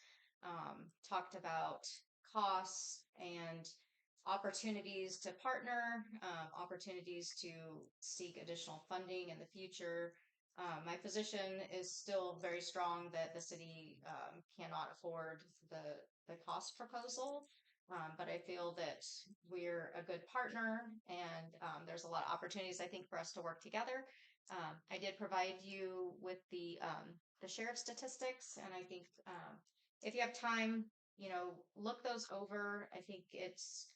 [SPEAKER 8] talked about costs and opportunities to partner, opportunities to seek additional funding in the future. My position is still very strong that the city cannot afford the cost proposal. But I feel that we're a good partner and there's a lot of opportunities, I think, for us to work together. I did provide you with the sheriff statistics, and I think if you have time, look those over. I think it's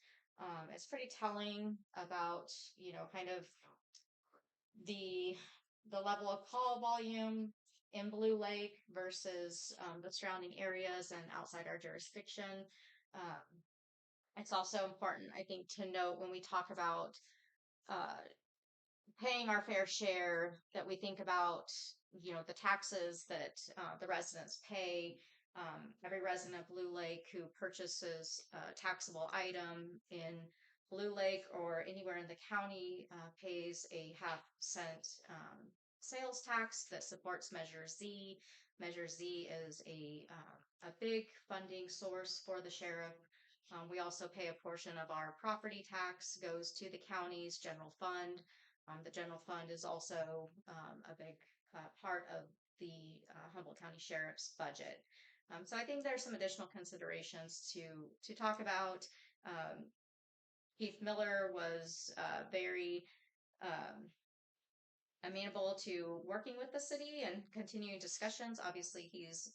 [SPEAKER 8] pretty telling about, kind of the level of call volume in Blue Lake versus the surrounding areas and outside our jurisdiction. Um, it's also important, I think, to note when we talk about paying our fair share, that we think about, the taxes that the residents pay. Every resident of Blue Lake who purchases a taxable item in Blue Lake or anywhere in the county pays a half-cent sales tax that supports Measure Z. Measure Z is a big funding source for the sheriff. We also pay a portion of our property tax goes to the county's general fund. The general fund is also a big part of the Humboldt County Sheriff's budget. So I think there's some additional considerations to talk about. Keith Miller was very um, amenable to working with the city and continuing discussions. Obviously, he's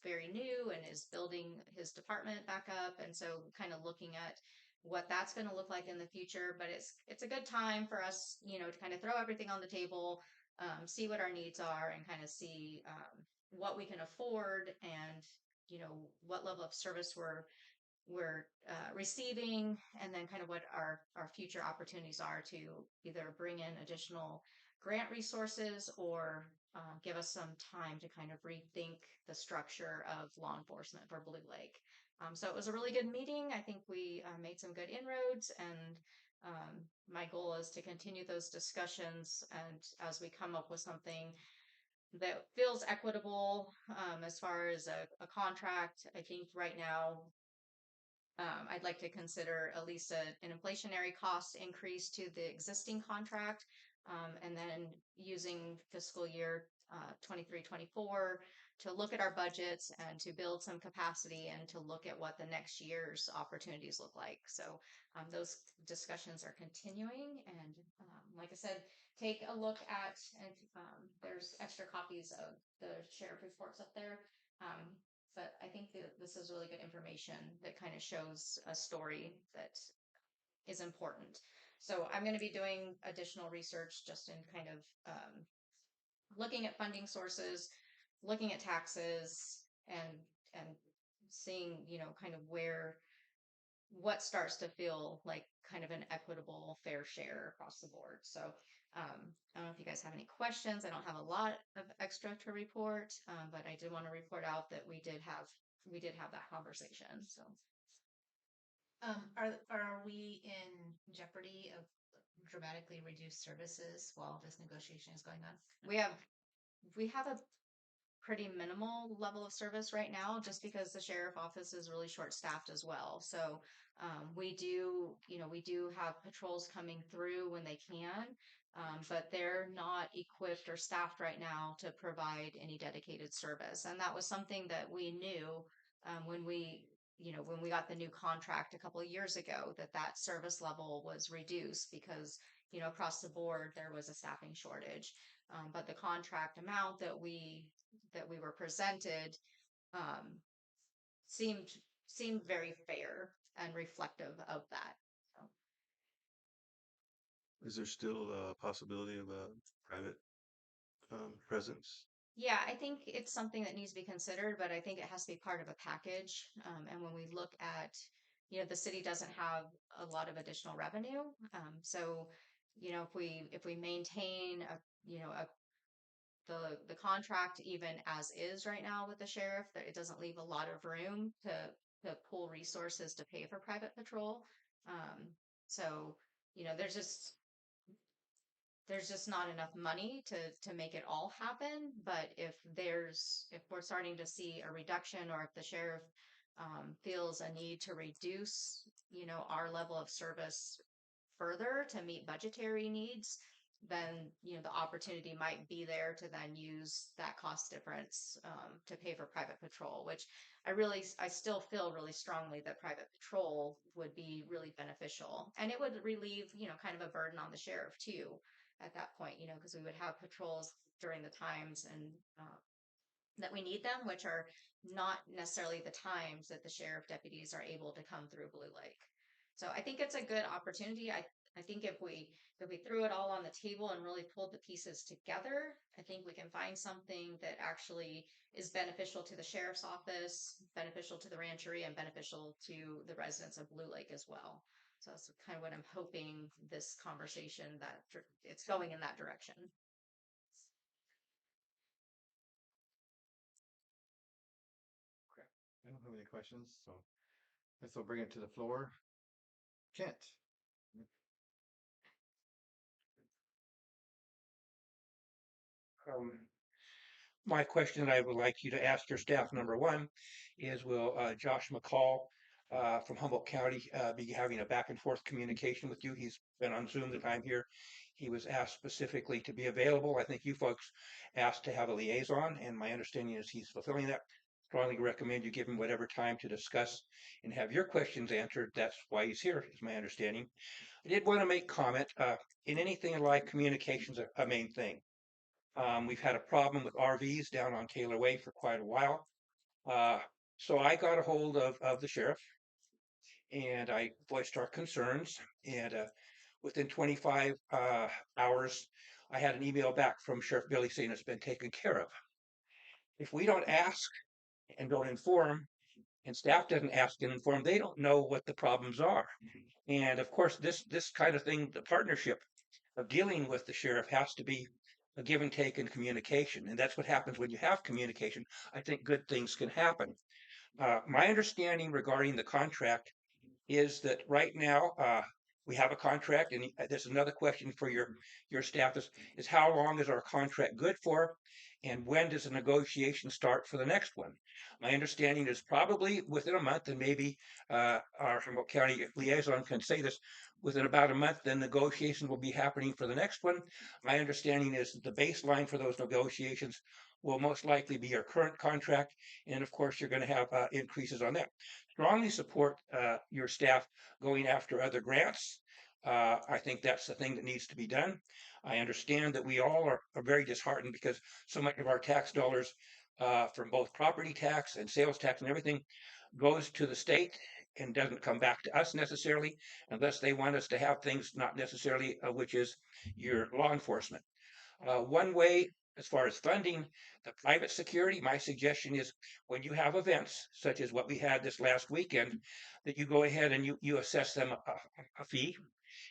[SPEAKER 8] very new and is building his department back up, and so kind of looking at what that's going to look like in the future. But it's a good time for us, to kind of throw everything on the table, see what our needs are, and kind of see what we can afford, and what level of service we're receiving, and then kind of what our future opportunities are to either bring in additional grant resources or give us some time to kind of rethink the structure of law enforcement for Blue Lake. So it was a really good meeting. I think we made some good inroads, and my goal is to continue those discussions, and as we come up with something that feels equitable as far as a contract. I think right now I'd like to consider at least an inflationary cost increase to the existing contract, and then using fiscal year 23-24 to look at our budgets and to build some capacity and to look at what the next year's opportunities look like. So those discussions are continuing, and like I said, take a look at, and there's extra copies of the sheriff reports up there. But I think that this is really good information that kind of shows a story that is important. So I'm going to be doing additional research just in kind of looking at funding sources, looking at taxes, and seeing, kind of what starts to feel like kind of an equitable, fair share across the board. So I don't know if you guys have any questions. I don't have a lot of extra to report, but I did want to report out that we did have that conversation. So
[SPEAKER 4] Are we in jeopardy of dramatically reduced services while this negotiation is going on?
[SPEAKER 8] we have a pretty minimal level of service right now, just because the sheriff office is really short staffed as well. So we do have patrols coming through when they can, but they're not equipped or staffed right now to provide any dedicated service. And that was something that we knew when we got the new contract a couple of years ago, that service level was reduced because across the board there was a staffing shortage. But the contract amount that we were presented um, seemed very fair and reflective of that. So,
[SPEAKER 5] Is there still a possibility of a private presence?
[SPEAKER 8] yeah, I think it's something that needs to be considered, but I think it has to be part of a package. And when we look at, the city doesn't have a lot of additional revenue, so if we maintain the contract even as is right now with the sheriff, that it doesn't leave a lot of room to pull resources to pay for private patrol. So there's just not enough money to make it all happen. But if we're starting to see a reduction, or if the sheriff feels a need to reduce our level of service further to meet budgetary needs, then the opportunity might be there to then use that cost difference to pay for private patrol, which I still feel really strongly that private patrol would be really beneficial, and it would relieve kind of a burden on the sheriff too at that point, because we would have patrols during the times and that we need them, which are not necessarily the times that the sheriff deputies are able to come through Blue Lake. So I think it's a good opportunity. I think if we threw it all on the table and really pulled the pieces together, I think we can find something that actually is beneficial to the sheriff's office, beneficial to the rancheria, and beneficial to the residents of Blue Lake as well. So that's kind of what I'm hoping this conversation it's going in that direction.
[SPEAKER 1] I don't have any questions, so I guess I'll bring it to the floor. Kent.
[SPEAKER 2] My question I would like you to ask your staff, number one, is will Josh McCall from Humboldt County be having a back and forth communication with you? He's been on Zoom the time here. He was asked specifically to be available. I think you folks asked to have a liaison, and my understanding is he's fulfilling that. Strongly recommend you give him whatever time to discuss and have your questions answered. That's why he's here, is my understanding. I did want to make comment. In anything in life, communication's a main thing. We've had a problem with RVs down on Taylor Way for quite a while. Uh, so I got a hold of the sheriff and I voiced our concerns. And within 25 hours, I had an email back from Sheriff Billy saying it's been taken care of. If we don't ask and don't inform, and staff doesn't ask and inform, they don't know what the problems are. And of course, this kind of thing, the partnership of dealing with the sheriff has to be a give and take in communication. And that's what happens when you have communication. I think good things can happen. My understanding regarding the contract is that right now we have a contract, and there's another question for your staff is how long is our contract good for, and when does the negotiation start for the next one? My understanding is probably within a month, and maybe our Humboldt County liaison can say this. Within about a month, then negotiations will be happening for the next one. My understanding is that the baseline for those negotiations will most likely be our current contract, and of course, you're going to have increases on that. Strongly support your staff going after other grants. I think that's the thing that needs to be done. I understand that we all are very disheartened because so much of our tax dollars from both property tax and sales tax and everything goes to the state and doesn't come back to us necessarily unless they want us to have things not necessarily, which is your law enforcement. One way, as far as funding the private security, my suggestion is when you have events such as what we had this last weekend, that you go ahead and you assess them a fee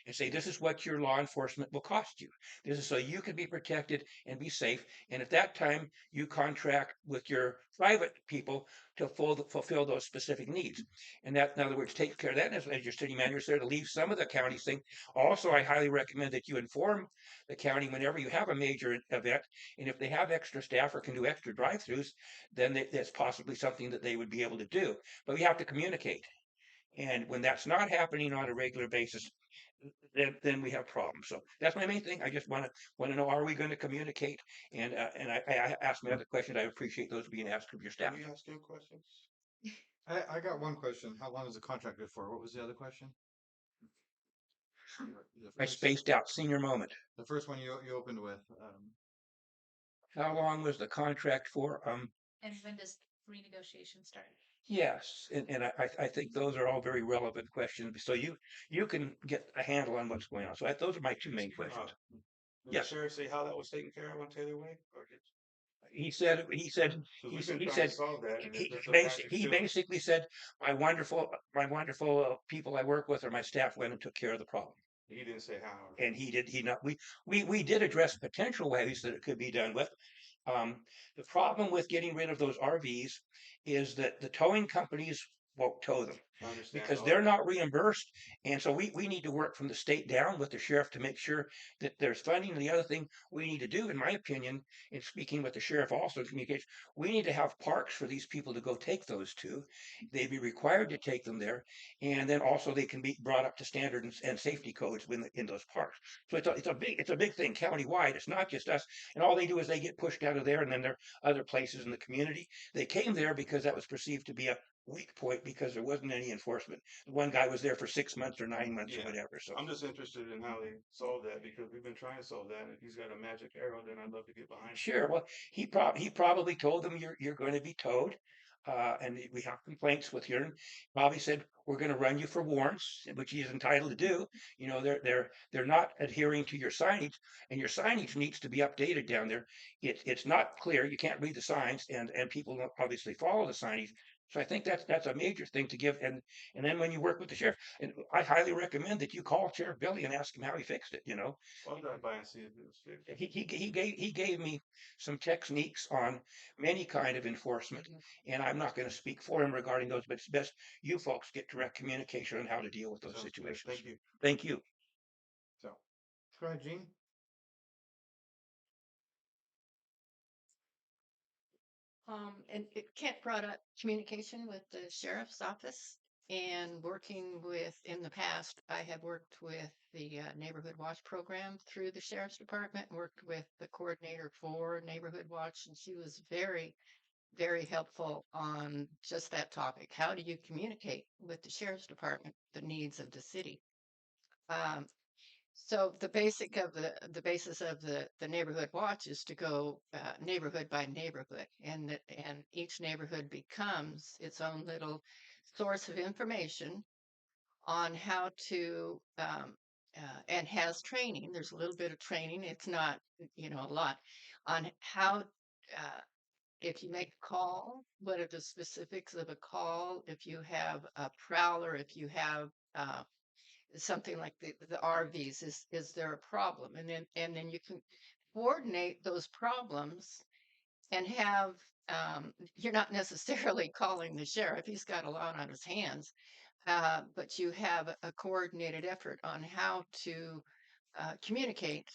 [SPEAKER 2] and say, this is what your law enforcement will cost you. This is so you can be protected and be safe. And at that time, you contract with your private people to fulfill those specific needs. And that, in other words, take care of that. And as your city manager said, to leave some of the counties thing. Also, I highly recommend that you inform the county whenever you have a major event. And if they have extra staff or can do extra drive-throughs, then that's possibly something that they would be able to do. But we have to communicate. And when that's not happening on a regular basis, then we have problems. So that's my main thing. I just want to know, are we going to communicate? And I asked my other questions. I appreciate those being asked of your staff.
[SPEAKER 5] Can we ask you questions?
[SPEAKER 1] I got one question. How long is the contract good for? What was the other question?
[SPEAKER 2] I spaced out senior moment.
[SPEAKER 1] The first one you opened with.
[SPEAKER 2] How long was the contract for?
[SPEAKER 4] And when does renegotiation start?
[SPEAKER 2] Yes, and I think those are all very relevant questions. So you can get a handle on what's going on. So those are my two main questions.
[SPEAKER 5] Did
[SPEAKER 2] Yes.
[SPEAKER 5] the sheriff say how that was taken care of on Taylor Way? Or did,
[SPEAKER 2] He said
[SPEAKER 5] 'cause we've been
[SPEAKER 2] he
[SPEAKER 5] trying to
[SPEAKER 2] said
[SPEAKER 5] solve that, and
[SPEAKER 2] he,
[SPEAKER 5] there's a project
[SPEAKER 2] he
[SPEAKER 5] still-
[SPEAKER 2] basically said my wonderful people I work with or my staff went and took care of the problem.
[SPEAKER 5] He didn't say how.
[SPEAKER 2] And he not we did address potential ways that it could be done with. The problem with getting rid of those RVs is that the towing companies won't tow them
[SPEAKER 5] I understand
[SPEAKER 2] because
[SPEAKER 5] all
[SPEAKER 2] they're
[SPEAKER 5] that.
[SPEAKER 2] not reimbursed. And so we need to work from the state down with the sheriff to make sure that there's funding. And the other thing we need to do, in my opinion, in speaking with the sheriff also in communication, we need to have parks for these people to go take those to. They'd be required to take them there. And then also they can be brought up to standard and safety codes in those parks. So it's a big thing countywide. It's not just us. And all they do is they get pushed out of there, and then there are other places in the community. They came there because that was perceived to be a weak point because there wasn't any enforcement. One guy was there for 6 months or 9 months or
[SPEAKER 5] Yeah.
[SPEAKER 2] whatever. So
[SPEAKER 5] I'm just interested in how they solve that because we've been trying to solve that. And if he's got a magic arrow, then I'd love to get behind it.
[SPEAKER 2] sure. Well, he probably told them you're going to be towed. And we have complaints with you. Bobby said we're going to run you for warrants, which he's entitled to do. You know, they're not adhering to your signage, and your signage needs to be updated down there. It's not clear. You can't read the signs, and people don't obviously follow the signage. So I think that's a major thing to give. And then when you work with the sheriff, and I highly recommend that you call Sheriff Billy and ask him how he fixed it.
[SPEAKER 5] I'll drive by and see if it was fixed.
[SPEAKER 2] He gave me some techniques on many kind of enforcement, and I'm not going to speak for him regarding those, but it's best you folks get direct communication on how to deal with those
[SPEAKER 5] Sounds good.
[SPEAKER 2] situations.
[SPEAKER 5] Thank you.
[SPEAKER 2] Thank you.
[SPEAKER 1] So, go ahead, Gene.
[SPEAKER 3] And Kent brought up communication with the sheriff's office and working with, in the past, I have worked with the Neighborhood Watch program through the sheriff's department, worked with the coordinator for Neighborhood Watch, and she was very, very helpful on just that topic. How do you communicate with the sheriff's department, the needs of the city? Um, so the basis of the neighborhood watch is to go neighborhood by neighborhood, and each neighborhood becomes its own little source of information on how to and has training. There's a little bit of training. It's not a lot on how if you make a call, what are the specifics of a call? If you have a prowler, if you have something like the RVs, is there a problem? And then you can coordinate those problems and have you're not necessarily calling the sheriff. He's got a lot on his hands, but you have a coordinated effort on how to communicate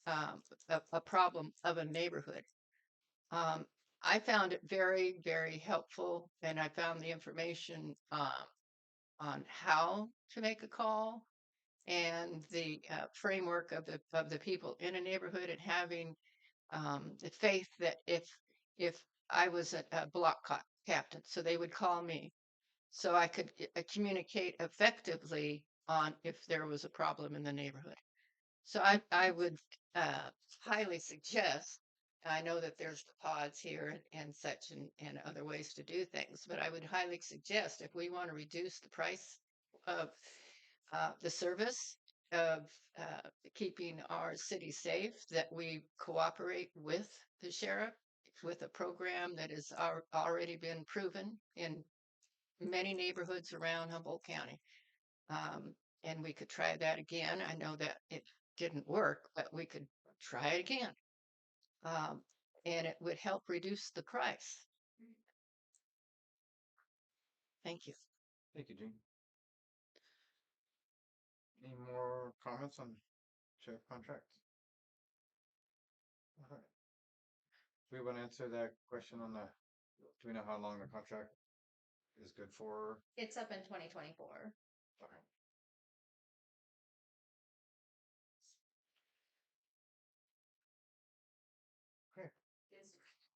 [SPEAKER 3] a problem of a neighborhood. Um, I found it very, very helpful, and I found the information on how to make a call and the framework of the people in a neighborhood, and having the faith that if I was a captain, so they would call me, so I could communicate effectively on if there was a problem in the neighborhood. So I would highly suggest. I know that there's the pods here and such and other ways to do things, but I would highly suggest if we want to reduce the price of the service of keeping our city safe, that we cooperate with the sheriff with a program that has already been proven in many neighborhoods around Humboldt County. And we could try that again. I know that it didn't work, but we could try it again. Um, and it would help reduce the price. Thank you.
[SPEAKER 1] Thank you, Gene. Any more comments on sheriff contract? All right. Do we want to answer that question on the, do we know how long the contract is good for?
[SPEAKER 8] It's up in 2024.
[SPEAKER 1] Okay.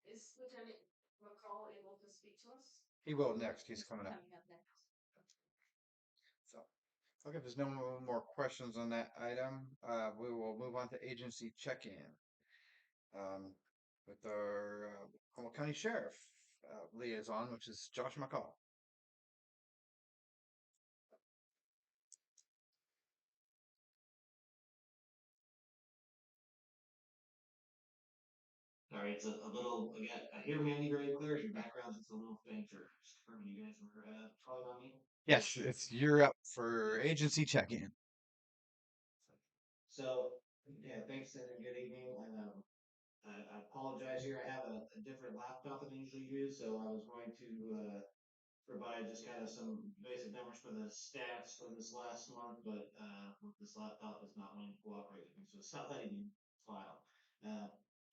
[SPEAKER 7] Is Lieutenant McCall able to speak to us?
[SPEAKER 1] He will next. He's coming up.
[SPEAKER 8] Coming up next.
[SPEAKER 1] So, okay, if there's no more questions on that item, we will move on to agency check-in. With our Humboldt County Sheriff liaison, which is Josh McCall.
[SPEAKER 9] Sorry, it's a little, again, I hear Mandy very clear. Your background is a little fainter. Just confirming you guys were calling on me.
[SPEAKER 1] Yes, you're up for agency check-in.
[SPEAKER 9] So, yeah, thanks and good evening. I apologize here. I have a different laptop than I usually use, so I was going to provide just kind of some basic numbers for the stats for this last month, but this laptop is not wanting to cooperate with me, so it's not letting me file.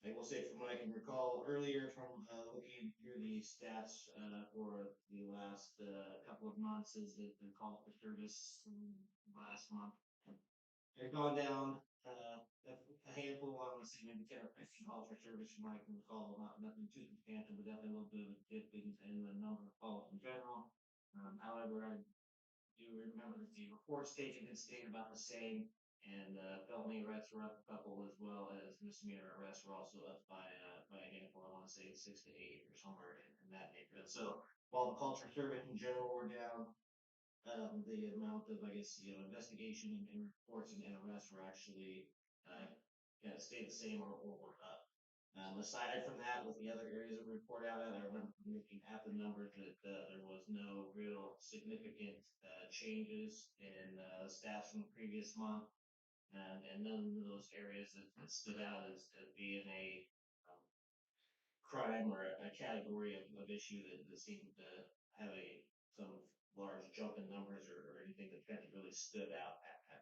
[SPEAKER 9] I will say from what I can recall earlier from looking through the stats for the last couple of months is that the call for service last month had gone down a handful. I want to say maybe 10 or 15 calls for service from what I can recall. Nothing too substantial, but definitely a little bit of a dip in the number of calls in general. However, I do remember that the reports taken had stayed about the same, and felony arrests were up a couple, as well as misdemeanor arrests were also up by a handful. I want to say 6 to 8 or somewhere in that neighborhood. So while the calls for service in general were down, the amount of, I guess, investigation and reports and arrests were actually stayed the same or were up. Aside from that, with the other areas that we report out at, I remember looking at the numbers that there was no real significant changes in stats from the previous month, and none of those areas that stood out as being a crime or a category of issue that seemed to have some large jump in numbers or anything that kind of really stood out at me.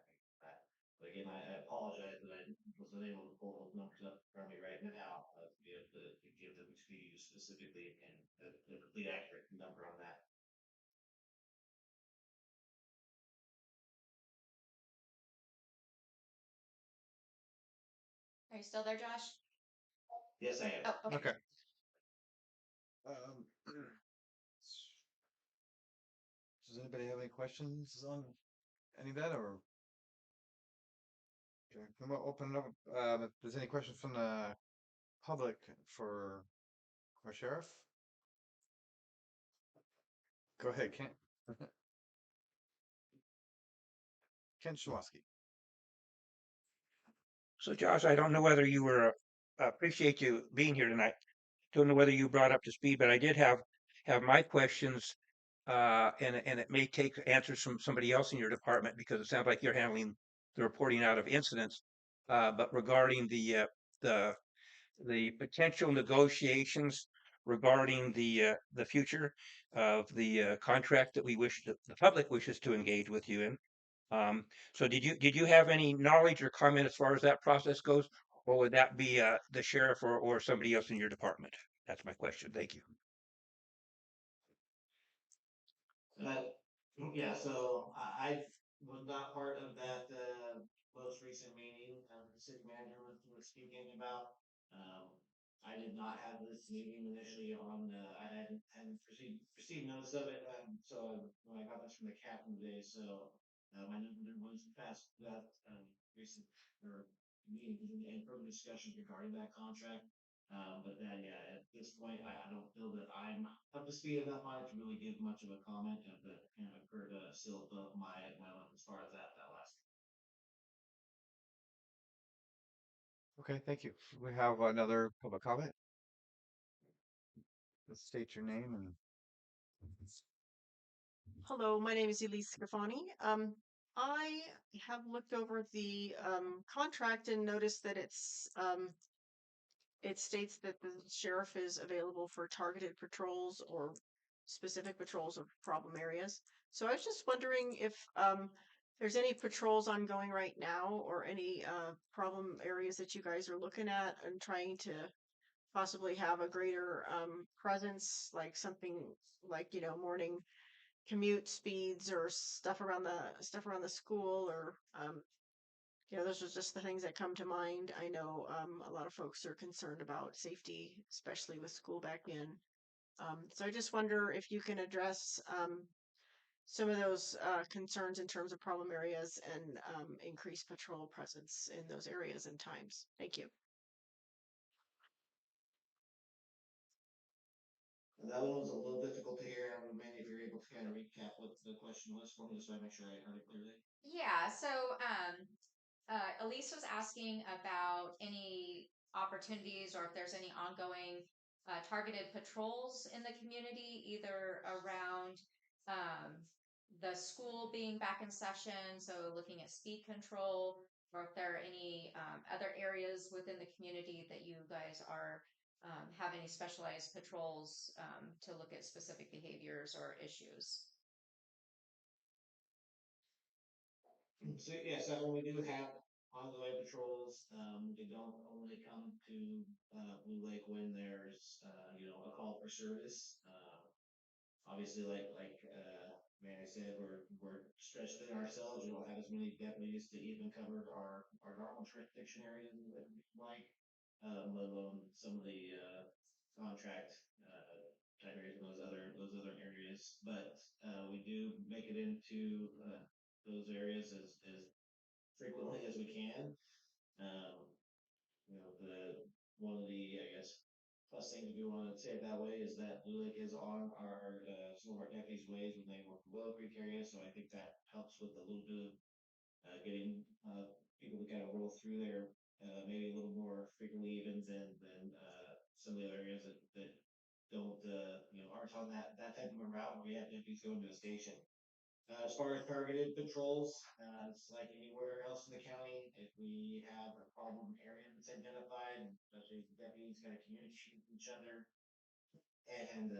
[SPEAKER 9] But again, I apologize that I wasn't able to pull those numbers up from me right now to be able to give them to you specifically and the complete accurate number on that.
[SPEAKER 8] Are you still there, Josh?
[SPEAKER 9] Yes, I am.
[SPEAKER 8] Oh, okay.
[SPEAKER 1] Okay. Um, does anybody have any questions on any of that, or? Okay, I'm gonna open it up. If there's any questions from the public for our sheriff? Go ahead, Kent. Ken Shawoski.
[SPEAKER 2] So Josh, I don't know whether you were, appreciate you being here tonight. Don't know whether you brought up to speed, but I did have my questions. And it may take answers from somebody else in your department because it sounds like you're handling the reporting out of incidents. But regarding the the potential negotiations regarding the future of the contract that the public wishes to engage with you in. So did you have any knowledge or comment as far as that process goes, or would that be the sheriff or somebody else in your department? That's my question. Thank you.
[SPEAKER 9] Uh, yeah, so I was not part of that most recent meeting the city manager was speaking about. Um, I did not have this meeting initially on. I hadn't received notice of it. So when I got this from the captain today, so I know there was past that recent or meeting and further discussion regarding that contract. But then, yeah, at this point, I don't feel that I'm up to speed enough on it to really give much of a comment, but kind of occurred still above my level as far as that last.
[SPEAKER 1] Okay, thank you. We have another public comment. Let's state your name and.
[SPEAKER 7] Hello, my name is Elise Scafani. I have looked over the contract and noticed that it states that the sheriff is available for targeted patrols or specific patrols of problem areas. So I was just wondering if there's any patrols ongoing right now or any problem areas that you guys are looking at and trying to possibly have a greater presence, like something like, morning commute speeds or stuff around the school or those are just the things that come to mind. I know a lot of folks are concerned about safety, especially with school back in. So I just wonder if you can address some of those concerns in terms of problem areas and increase patrol presence in those areas and times. Thank you.
[SPEAKER 9] That one was a little difficult to hear. Maybe if you're able to kind of recap what the question was for me, just so I make sure I heard it clearly.
[SPEAKER 8] Yeah, so Elise was asking about any opportunities or if there's any ongoing targeted patrols in the community, either around the school being back in session, so looking at speed control, or if there are any other areas within the community that you guys are have any specialized patrols to look at specific behaviors or issues.
[SPEAKER 9] So yes, we do have ongoing patrols. They don't only come to Blue Lake when there's a call for service. Obviously, like Manny said, we're stretched thin ourselves. We don't have as many deputies to even cover our normal jurisdiction areas that we'd like, let alone some of the contract type areas and those other areas. But we do make it into those areas as frequently as we can. Um, the one of the I guess plus things if you want to say it that way is that Blue Lake is on our some of our deputies' ways when they work the Willow Creek area, so I think that helps with a little bit of getting people to kind of roll through there maybe a little more frequently even than some of the other areas that don't, aren't on that type of a route where we have deputies going to a station. As far as targeted patrols, it's like anywhere else in the county. If we have a problem area that's identified, especially if the deputies kind of communicate with each other, and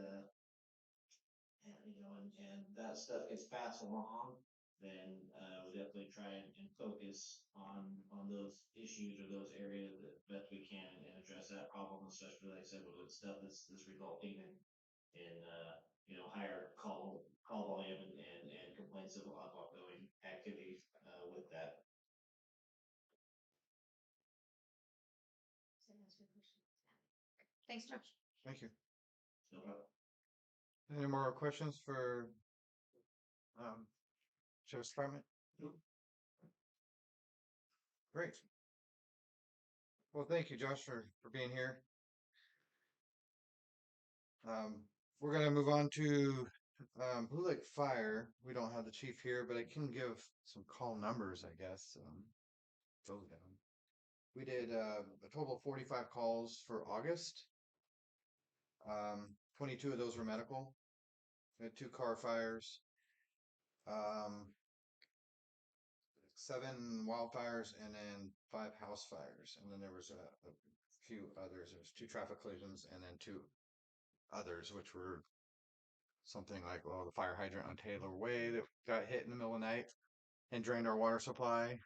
[SPEAKER 9] and that stuff gets passed along, then we definitely try and focus on those issues or those areas that best we can and address that problem, especially like I said with the stuff that's resulting in higher call volume and complaints of ongoing activities with that.
[SPEAKER 8] Does that answer your question? Thanks, Josh.
[SPEAKER 1] Thank you.
[SPEAKER 9] No problem.
[SPEAKER 1] Any more questions for Sheriff's Department? Great. Well, thank you, Josh, for being here. We're gonna move on to Blue Lake Fire. We don't have the chief here, but I can give some call numbers, I guess. Those down. We did a total of 45 calls for August. 22 of those were medical. We had 2 car fires. 7 wildfires and then 5 house fires, and then there was a few others. There was 2 traffic collisions and then 2 others, which were something like, well, the fire hydrant on Taylor Way that got hit in the middle of the night and drained our water supply.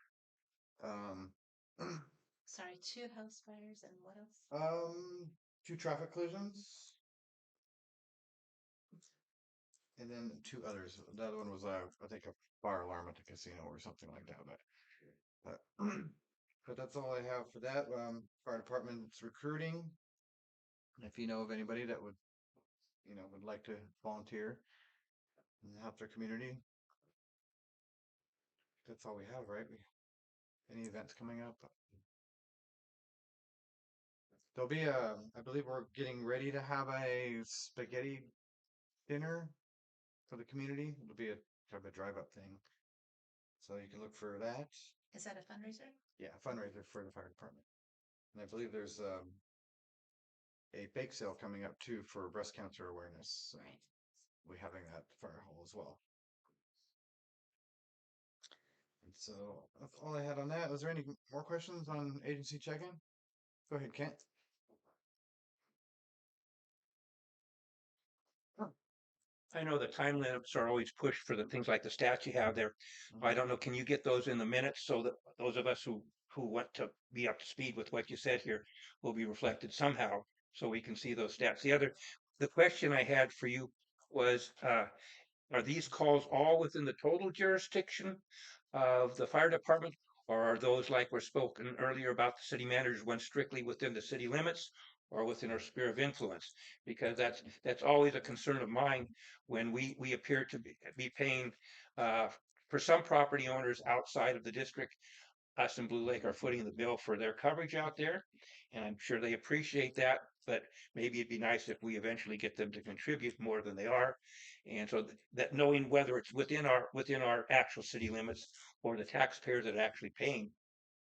[SPEAKER 4] Sorry, 2 house fires and what else?
[SPEAKER 1] 2 traffic collisions, and then 2 others. The other one was I think a fire alarm at the casino or something like that. But that's all I have for that. Fire department's recruiting. If you know of anybody that would like to volunteer and help their community, that's all we have, right? Any events coming up? There'll be I believe we're getting ready to have a spaghetti dinner for the community. It'll be a kind of a drive-up thing, so you can look for that.
[SPEAKER 4] Is that a fundraiser?
[SPEAKER 1] Yeah, a fundraiser for the fire department. And I believe there's a bake sale coming up too for breast cancer awareness. So
[SPEAKER 4] Right.
[SPEAKER 1] we're having that at the fire hall as well. And so that's all I had on that. Was there any more questions on agency check-in? Go ahead, Kent.
[SPEAKER 2] I know the time limits are always pushed for the things like the stats you have there. I don't know, can you get those in the minutes so that those of us who want to be up to speed with what you said here will be reflected somehow so we can see those stats? The question I had for you was, are these calls all within the total jurisdiction of the fire department? Or are those like were spoken earlier about the city managers one strictly within the city limits or within our sphere of influence? Because that's always a concern of mine when we appear to be paying for some property owners outside of the district. Us in Blue Lake are footing the bill for their coverage out there, and I'm sure they appreciate that. But maybe it'd be nice if we eventually get them to contribute more than they are, and so that knowing whether it's within our actual city limits or the taxpayers that are actually paying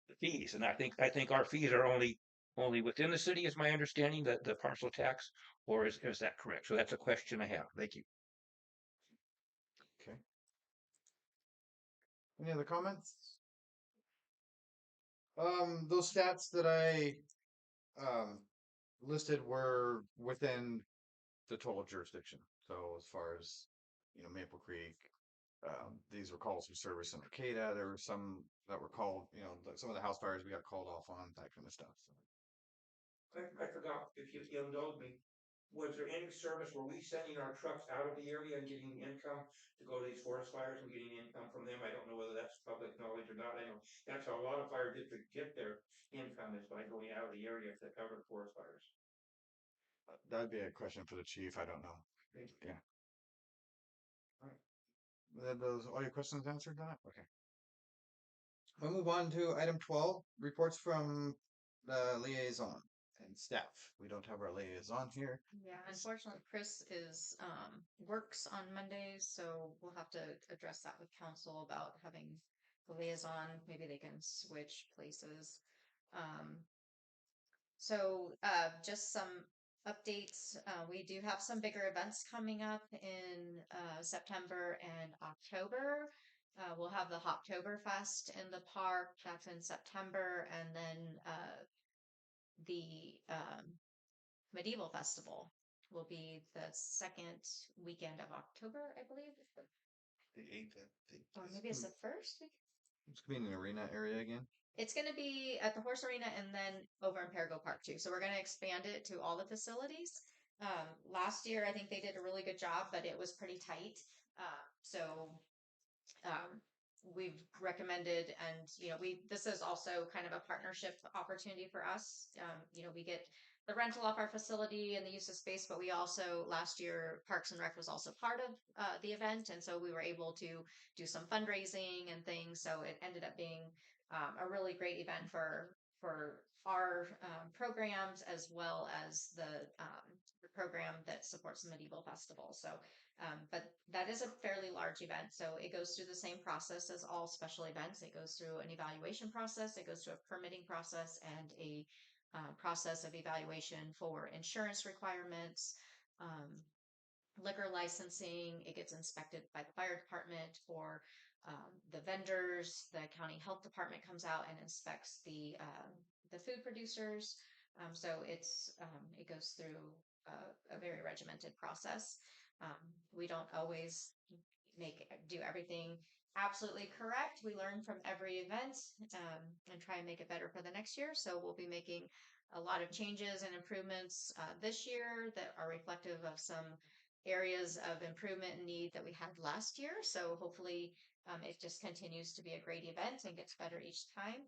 [SPEAKER 2] the fees. And I think our fees are only within the city, is my understanding, that the parcel tax, or is that correct? So that's a question I have. Thank you.
[SPEAKER 1] Okay. Any other comments? Those stats that I listed were within the total jurisdiction. So as far as Maple Creek, these were calls for service in Arcata. There were some that were called, some of the house fires we got called off on, that kind of stuff. So.
[SPEAKER 2] I forgot, if you indulge me, was there any service, were we sending our trucks out of the area and getting the income to go to these forest fires and getting income from them? I don't know whether that's public knowledge or not. I know that's how a lot of fire districts get their income, is by going out of the area to cover the forest fires.
[SPEAKER 1] That'd be a question for the chief. I don't know. Yeah. All right. Those all your questions answered, Donna? Okay. We'll move on to item 12, reports from the liaison and staff. We don't have our liaison here.
[SPEAKER 8] Yeah, unfortunately, Chris is works on Mondays, so we'll have to address that with council about having the liaison. Maybe they can switch places. Um, just some updates. We do have some bigger events coming up in September and October. We'll have the Hoptoberfest in the park. That's in September, and then the Medieval Festival will be the second weekend of October, I believe,
[SPEAKER 5] The 8th, I think.
[SPEAKER 8] or maybe it's the first week.
[SPEAKER 1] It's gonna be in an arena area again.
[SPEAKER 8] It's going to be at the horse arena and then over in Perigo Park too. So we're going to expand it to all the facilities. Last year, I think they did a really good job, but it was pretty tight. Um, we've recommended, and this is also kind of a partnership opportunity for us. We get the rental off our facility and the use of space, but we also last year Parks and Rec was also part of the event, and so we were able to do some fundraising and things. So it ended up being a really great event for our programs as well as the program that supports the Medieval Festival. So, but that is a fairly large event. So it goes through the same process as all special events. It goes through an evaluation process. It goes through a permitting process and a process of evaluation for insurance requirements, liquor licensing. It gets inspected by the fire department for the vendors. The county health department comes out and inspects the food producers. So it goes through a very regimented process. We don't always do everything absolutely correct. We learn from every event and try and make it better for the next year. So we'll be making a lot of changes and improvements this year that are reflective of some areas of improvement and need that we had last year. So hopefully it just continues to be a great event and gets better each time.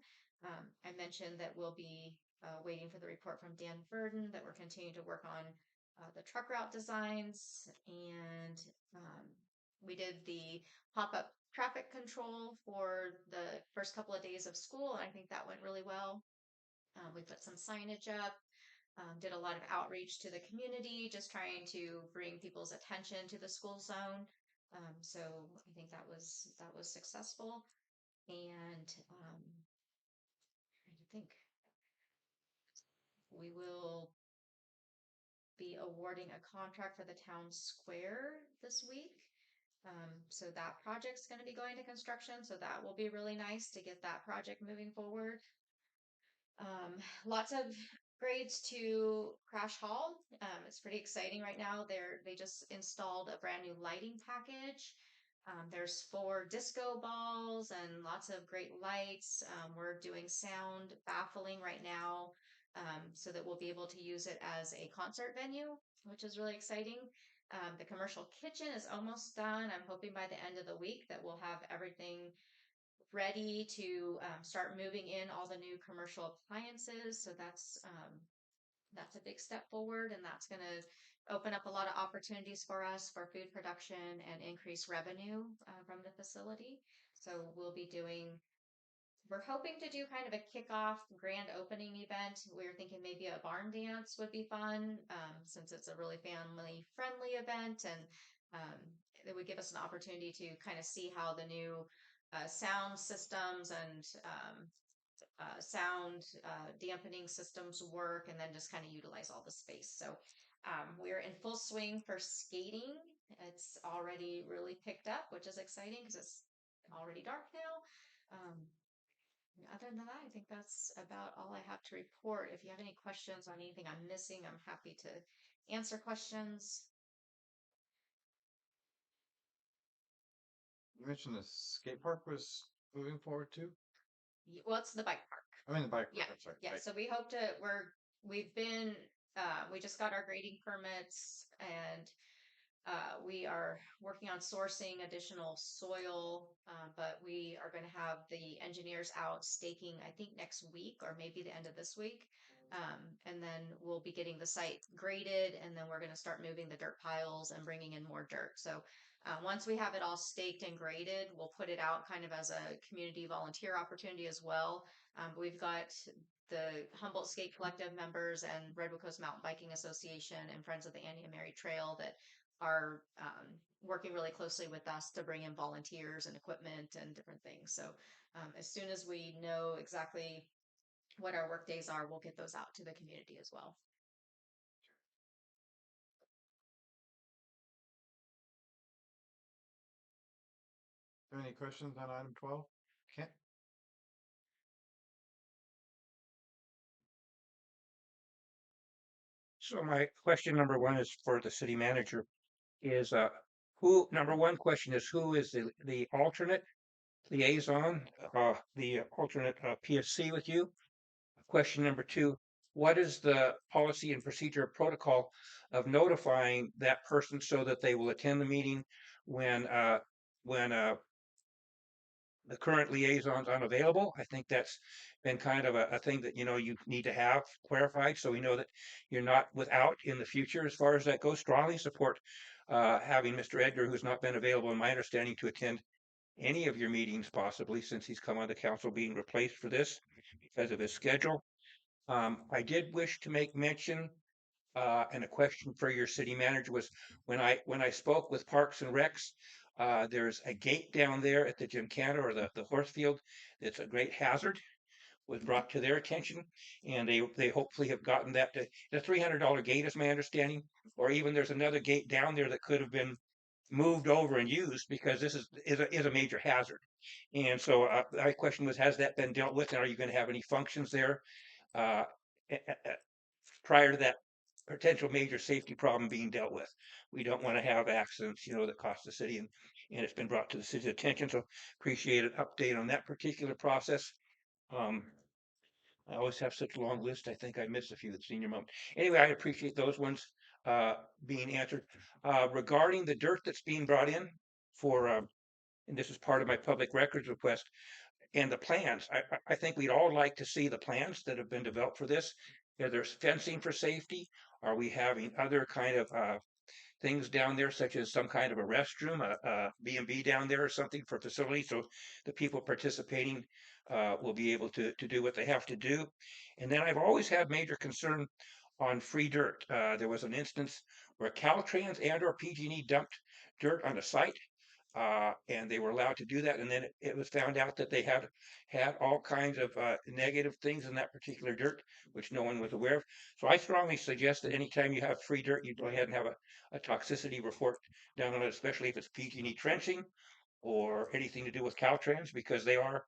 [SPEAKER 8] I mentioned that we'll be waiting for the report from Dan Verdon, that we're continuing to work on the truck route designs, and we did the pop-up traffic control for the first couple of days of school, and I think that went really well. We put some signage up, did a lot of outreach to the community, just trying to bring people's attention to the school zone. So I think that was successful, and trying to think, we will be awarding a contract for the town square this week. So that project's going to be going to construction. So that will be really nice to get that project moving forward. Lots of grades to Crash Hall. It's pretty exciting right now. They just installed a brand new lighting package. There's 4 disco balls and lots of great lights. We're doing sound baffling right now, so that we'll be able to use it as a concert venue, which is really exciting. The commercial kitchen is almost done. I'm hoping by the end of the week that we'll have everything ready to start moving in all the new commercial appliances. So that's a big step forward, and that's going to open up a lot of opportunities for us for food production and increase revenue from the facility. So we're hoping to do kind of a kickoff grand opening event. We were thinking maybe a barn dance would be fun, since it's a really family friendly event, and it would give us an opportunity to kind of see how the new sound systems and sound dampening systems work, and then just kind of utilize all the space. So we're in full swing for skating. It's already really picked up, which is exciting because it's already dark now. Other than that, I think that's about all I have to report. If you have any questions on anything I'm missing, I'm happy to answer questions.
[SPEAKER 1] You mentioned the skate park was moving forward too.
[SPEAKER 8] Well, it's the bike park.
[SPEAKER 1] I mean the bike park.
[SPEAKER 8] Yeah,
[SPEAKER 1] I'm sorry.
[SPEAKER 8] yeah.
[SPEAKER 1] Bike.
[SPEAKER 8] So we just got our grading permits, and we are working on sourcing additional soil, but we are going to have the engineers out staking, I think next week or maybe the end of this week. And then we'll be getting the site graded, and then we're going to start moving the dirt piles and bringing in more dirt. So once we have it all staked and graded, we'll put it out kind of as a community volunteer opportunity as well. We've got the Humboldt Skate Collective members and Redwood Coast Mountain Biking Association and Friends of the Annie and Mary Trail that are working really closely with us to bring in volunteers and equipment and different things. So as soon as we know exactly what our work days are, we'll get those out to the community as well.
[SPEAKER 1] Any questions on item 12? Kent?
[SPEAKER 2] So my question number one is for the city manager is, who, number one question is who is the alternate liaison, the alternate PSC with you? Question number two, what is the policy and procedure protocol of notifying that person so that they will attend the meeting when the current liaison's unavailable? I think that's been kind of a thing that, you need to have clarified, so we know that you're not without in the future as far as that goes. Strongly support having Mr. Edgar, who's not been available, in my understanding, to attend any of your meetings possibly since he's come on the council, being replaced for this because of his schedule. I did wish to make mention, and a question for your city manager was when I spoke with Parks and Recs, there's a gate down there at the Gymkhana or the horse field. It's a great hazard, was brought to their attention, and they hopefully have gotten that to the $300 gate, is my understanding, or even there's another gate down there that could have been moved over and used because this is a major hazard. And so my question was, has that been dealt with, and are you going to have any functions there uh, prior to that potential major safety problem being dealt with? We don't want to have accidents, that cost the city, and it's been brought to the city's attention. So appreciate an update on that particular process. Um, I always have such a long list. I think I missed a few at senior moment. Anyway, I appreciate those ones being answered. Regarding the dirt that's being brought in for, and this is part of my public records request, and the plans, I think we'd all like to see the plans that have been developed for this. There's fencing for safety. Are we having other kind of things down there, such as some kind of a restroom, a B&B down there or something for facility, so the people participating will be able to do what they have to do? And then I've always had major concern on free dirt. There was an instance where Caltrans and or PG&E dumped dirt on a site, and they were allowed to do that. And then it was found out that they had all kinds of negative things in that particular dirt, which no one was aware of. So I strongly suggest that anytime you have free dirt, you go ahead and have a toxicity report down on it, especially if it's PG&E trenching or anything to do with Caltrans, because they are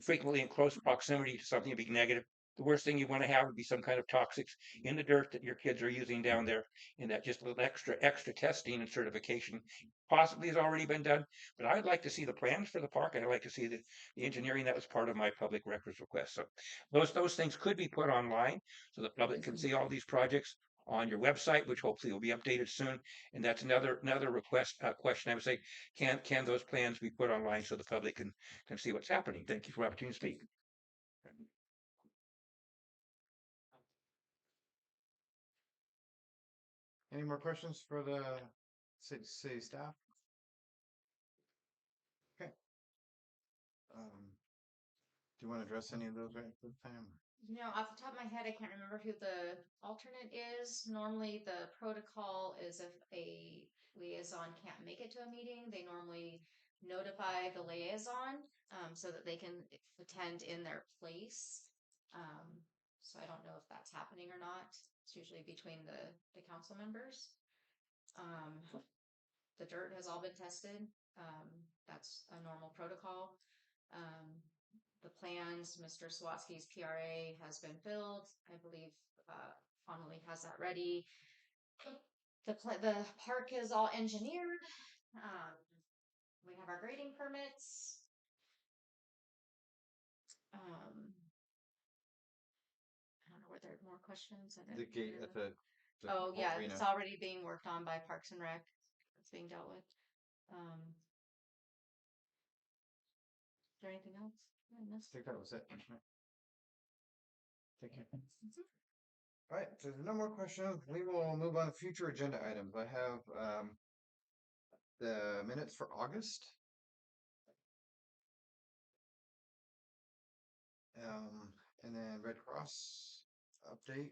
[SPEAKER 2] frequently in close proximity to something being negative. The worst thing you want to have would be some kind of toxics in the dirt that your kids are using down there, and that just a little extra testing and certification possibly has already been done. But I'd like to see the plans for the park, and I'd like to see the engineering that was part of my public records request. So those things could be put online so the public can see all these projects on your website, which hopefully will be updated soon. And that's another request question. I would say, can those plans be put online so the public can see what's happening? Thank you for the opportunity to speak.
[SPEAKER 1] Any more questions for the city staff? Okay. Do you want to address any of those right at this time?
[SPEAKER 8] Off the top of my head, I can't remember who the alternate is. Normally, the protocol is if a liaison can't make it to a meeting, they normally notify the liaison so that they can attend in their place. So I don't know if that's happening or not. It's usually between the council members. The dirt has all been tested. That's a normal protocol. The plans, Mr. Sawatsky's PRA has been filled. I believe Connolly has that ready. The park is all engineered. We have our grading permits. I don't know, were there more questions?
[SPEAKER 1] The gate at the
[SPEAKER 8] Oh yeah,
[SPEAKER 1] arena.
[SPEAKER 8] it's already being worked on by Parks and Rec. It's being dealt with. Is there anything else I
[SPEAKER 1] I
[SPEAKER 8] missed?
[SPEAKER 1] think that was it. Right. Thank you. All right, so there's no more questions. We will move on to future agenda items. I have the minutes for August. And then Red Cross update.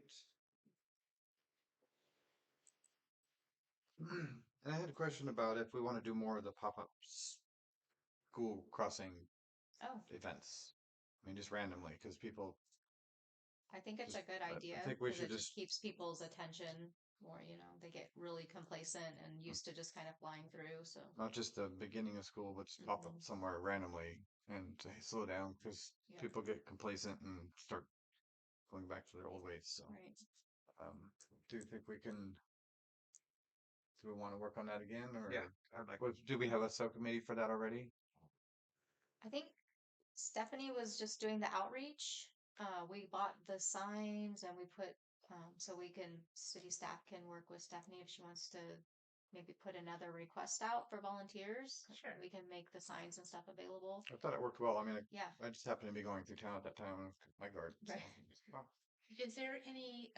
[SPEAKER 1] And I had a question about if we want to do more of the pop-up school crossing
[SPEAKER 8] Oh,
[SPEAKER 1] events. I mean, just randomly, because people
[SPEAKER 8] I think it's a
[SPEAKER 1] Just-
[SPEAKER 8] good
[SPEAKER 1] I
[SPEAKER 8] idea
[SPEAKER 1] think we
[SPEAKER 8] because
[SPEAKER 1] should
[SPEAKER 8] it just
[SPEAKER 1] just
[SPEAKER 8] keeps people's attention more, you know, they get really complacent and used to just kind of flying through. So,
[SPEAKER 1] not just the beginning of school, but just pop up
[SPEAKER 8] Mhm.
[SPEAKER 1] somewhere randomly and to slow down because
[SPEAKER 8] Yeah.
[SPEAKER 1] people get complacent and start going back to their old ways. So,
[SPEAKER 8] right.
[SPEAKER 1] do you think we can? Do we want to work on that again, or
[SPEAKER 2] Yeah, I'd like.
[SPEAKER 1] do we have a subcommittee for that already?
[SPEAKER 8] I think Stephanie was just doing the outreach. We bought the signs and we put, so we can, city staff can work with Stephanie if she wants to maybe put another request out for volunteers.
[SPEAKER 4] Sure.
[SPEAKER 8] We can make the signs and stuff available.
[SPEAKER 1] I thought it worked well. I mean,
[SPEAKER 8] Yeah.
[SPEAKER 1] I just happened to be going through town at that time with my garden. So.
[SPEAKER 8] Right.
[SPEAKER 1] Oh,
[SPEAKER 4] Is there any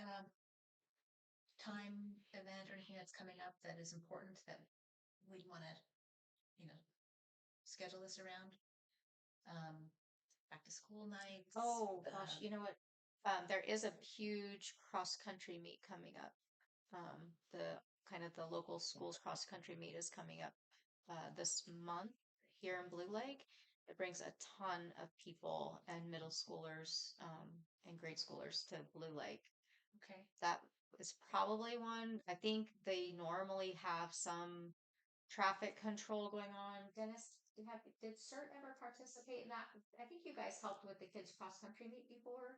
[SPEAKER 4] time event or anything that's coming up that is important that we'd want to, schedule this around? Back to school nights.
[SPEAKER 8] Oh gosh,
[SPEAKER 4] um,
[SPEAKER 8] you know what? There is a huge cross country meet coming up. The kind of the local schools cross country meet is coming up this month here in Blue Lake. It brings a ton of people and middle schoolers and grade schoolers to Blue Lake.
[SPEAKER 4] Okay.
[SPEAKER 8] That is probably one. I think they normally have some traffic control going on. Dennis, did CERT ever participate in that? I think you guys helped with the kids cross country meet before.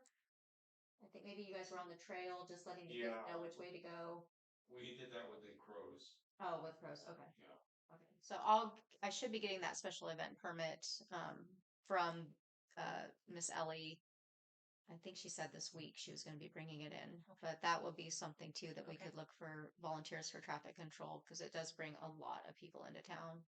[SPEAKER 8] I think maybe you guys were on the trail, just letting the kids
[SPEAKER 6] Yeah.
[SPEAKER 8] know which way to go.
[SPEAKER 6] We did that with the crows.
[SPEAKER 8] Oh, with pros. Okay.
[SPEAKER 6] Yeah.
[SPEAKER 8] Okay. So I should be getting that special event permit from Miss Ellie. I think she said this week she was going to be bringing it in, but that would be something too that we
[SPEAKER 4] Okay.
[SPEAKER 8] could look for volunteers for traffic control because it does bring a lot of people into town.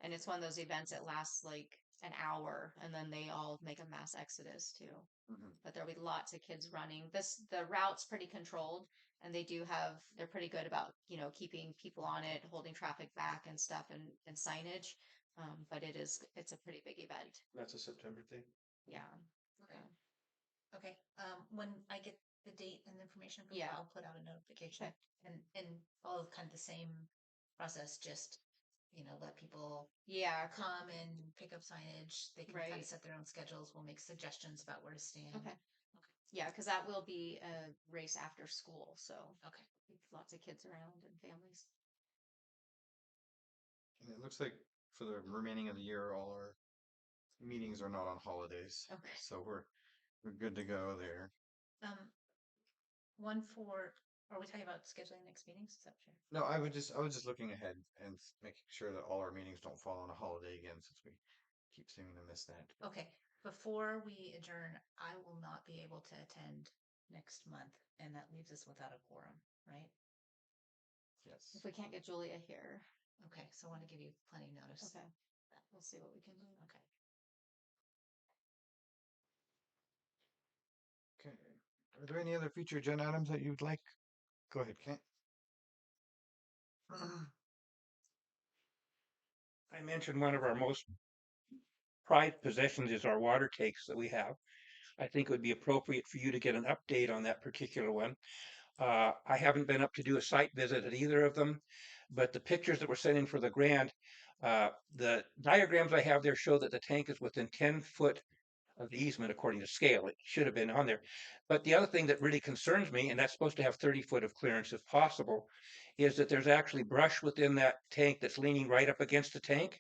[SPEAKER 8] And it's one of those events that lasts like an hour and then they all make a mass exodus too.
[SPEAKER 1] mhm.
[SPEAKER 8] But there'll be lots of kids running. The route's pretty controlled and they're pretty good about, keeping people on it, holding traffic back and stuff and signage. But it's a pretty big event.
[SPEAKER 5] That's a September thing.
[SPEAKER 8] Yeah.
[SPEAKER 4] Okay. Okay, when I get the date and information from you,
[SPEAKER 8] Yeah.
[SPEAKER 4] I'll put out a notification
[SPEAKER 8] Okay.
[SPEAKER 4] and follow kind of the same process, just, let people
[SPEAKER 8] Yeah.
[SPEAKER 4] come and pick up signage. They can kind
[SPEAKER 8] Right.
[SPEAKER 4] of set their own schedules. We'll make suggestions about where to stand.
[SPEAKER 8] Okay. Yeah, because that will be a race after school, so
[SPEAKER 4] Okay.
[SPEAKER 8] lots of kids around and families.
[SPEAKER 1] And it looks like for the remaining of the year, all our meetings are not on holidays.
[SPEAKER 8] Okay.
[SPEAKER 1] So we're good to go there.
[SPEAKER 4] One for, are we talking about scheduling next meetings? Is that sure?
[SPEAKER 1] No, I was just looking ahead and making sure that all our meetings don't fall on a holiday again, since we keep seeming to miss that.
[SPEAKER 4] Okay, before we adjourn, I will not be able to attend next month, and that leaves us without a quorum, right?
[SPEAKER 1] Yes.
[SPEAKER 8] If we can't get Julia here,
[SPEAKER 4] Okay, so I want to give you plenty of notice.
[SPEAKER 8] okay, we'll see what we can do.
[SPEAKER 4] Okay.
[SPEAKER 1] Okay. Are there any other future agenda items that you'd like? Go ahead, Kent.
[SPEAKER 2] I mentioned one of our most prized possessions is our water takes that we have. I think it would be appropriate for you to get an update on that particular one. I haven't been up to do a site visit at either of them, but the pictures that were sent in for the grant, the diagrams I have there show that the tank is within 10 foot of the easement according to scale. It should have been on there. But the other thing that really concerns me, and that's supposed to have 30 foot of clearance if possible, is that there's actually brush within that tank that's leaning right up against the tank.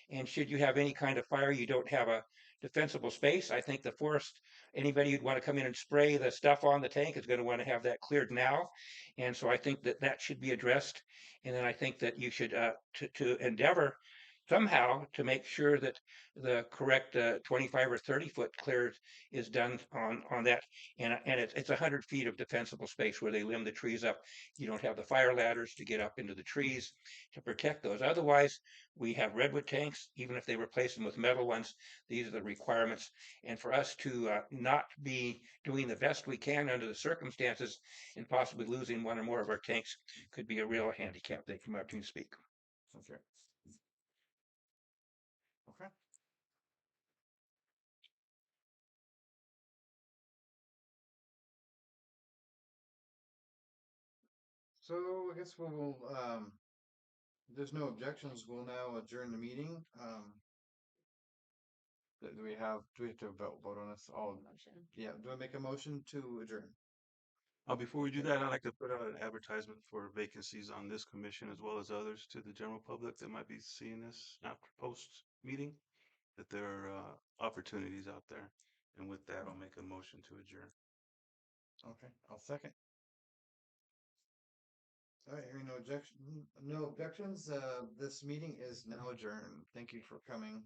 [SPEAKER 2] And should you have any kind of fire, you don't have a defensible space. I think the forest, anybody who'd want to come in and spray the stuff on the tank is going to want to have that cleared now. And so I think that that should be addressed. And then I think that you should, to endeavor somehow to make sure that the correct 25 or 30 foot clears is done on that, and it's 100 feet of defensible space where they limb the trees up. You don't have the fire ladders to get up into the trees to protect those. Otherwise, we have redwood tanks. Even if they replace them with metal ones, these are the requirements. And for us to not be doing the best we can under the circumstances and possibly losing one or more of our tanks could be a real handicap. They come up to speak.
[SPEAKER 1] Okay. Okay. So I guess we'll if there's no objections, we'll now adjourn the meeting. Do we have to vote on this? All,
[SPEAKER 8] Motion.
[SPEAKER 1] yeah, do I make a motion to adjourn?
[SPEAKER 5] Before we do that, I'd like to put out an advertisement for vacancies on this commission as well as others to the general public that might be seeing this after post meeting. That there are opportunities out there. And with that, I'll make a motion to adjourn.
[SPEAKER 1] Okay, I'll second. All right, hearing no objections, this meeting is now adjourned. Thank you for coming.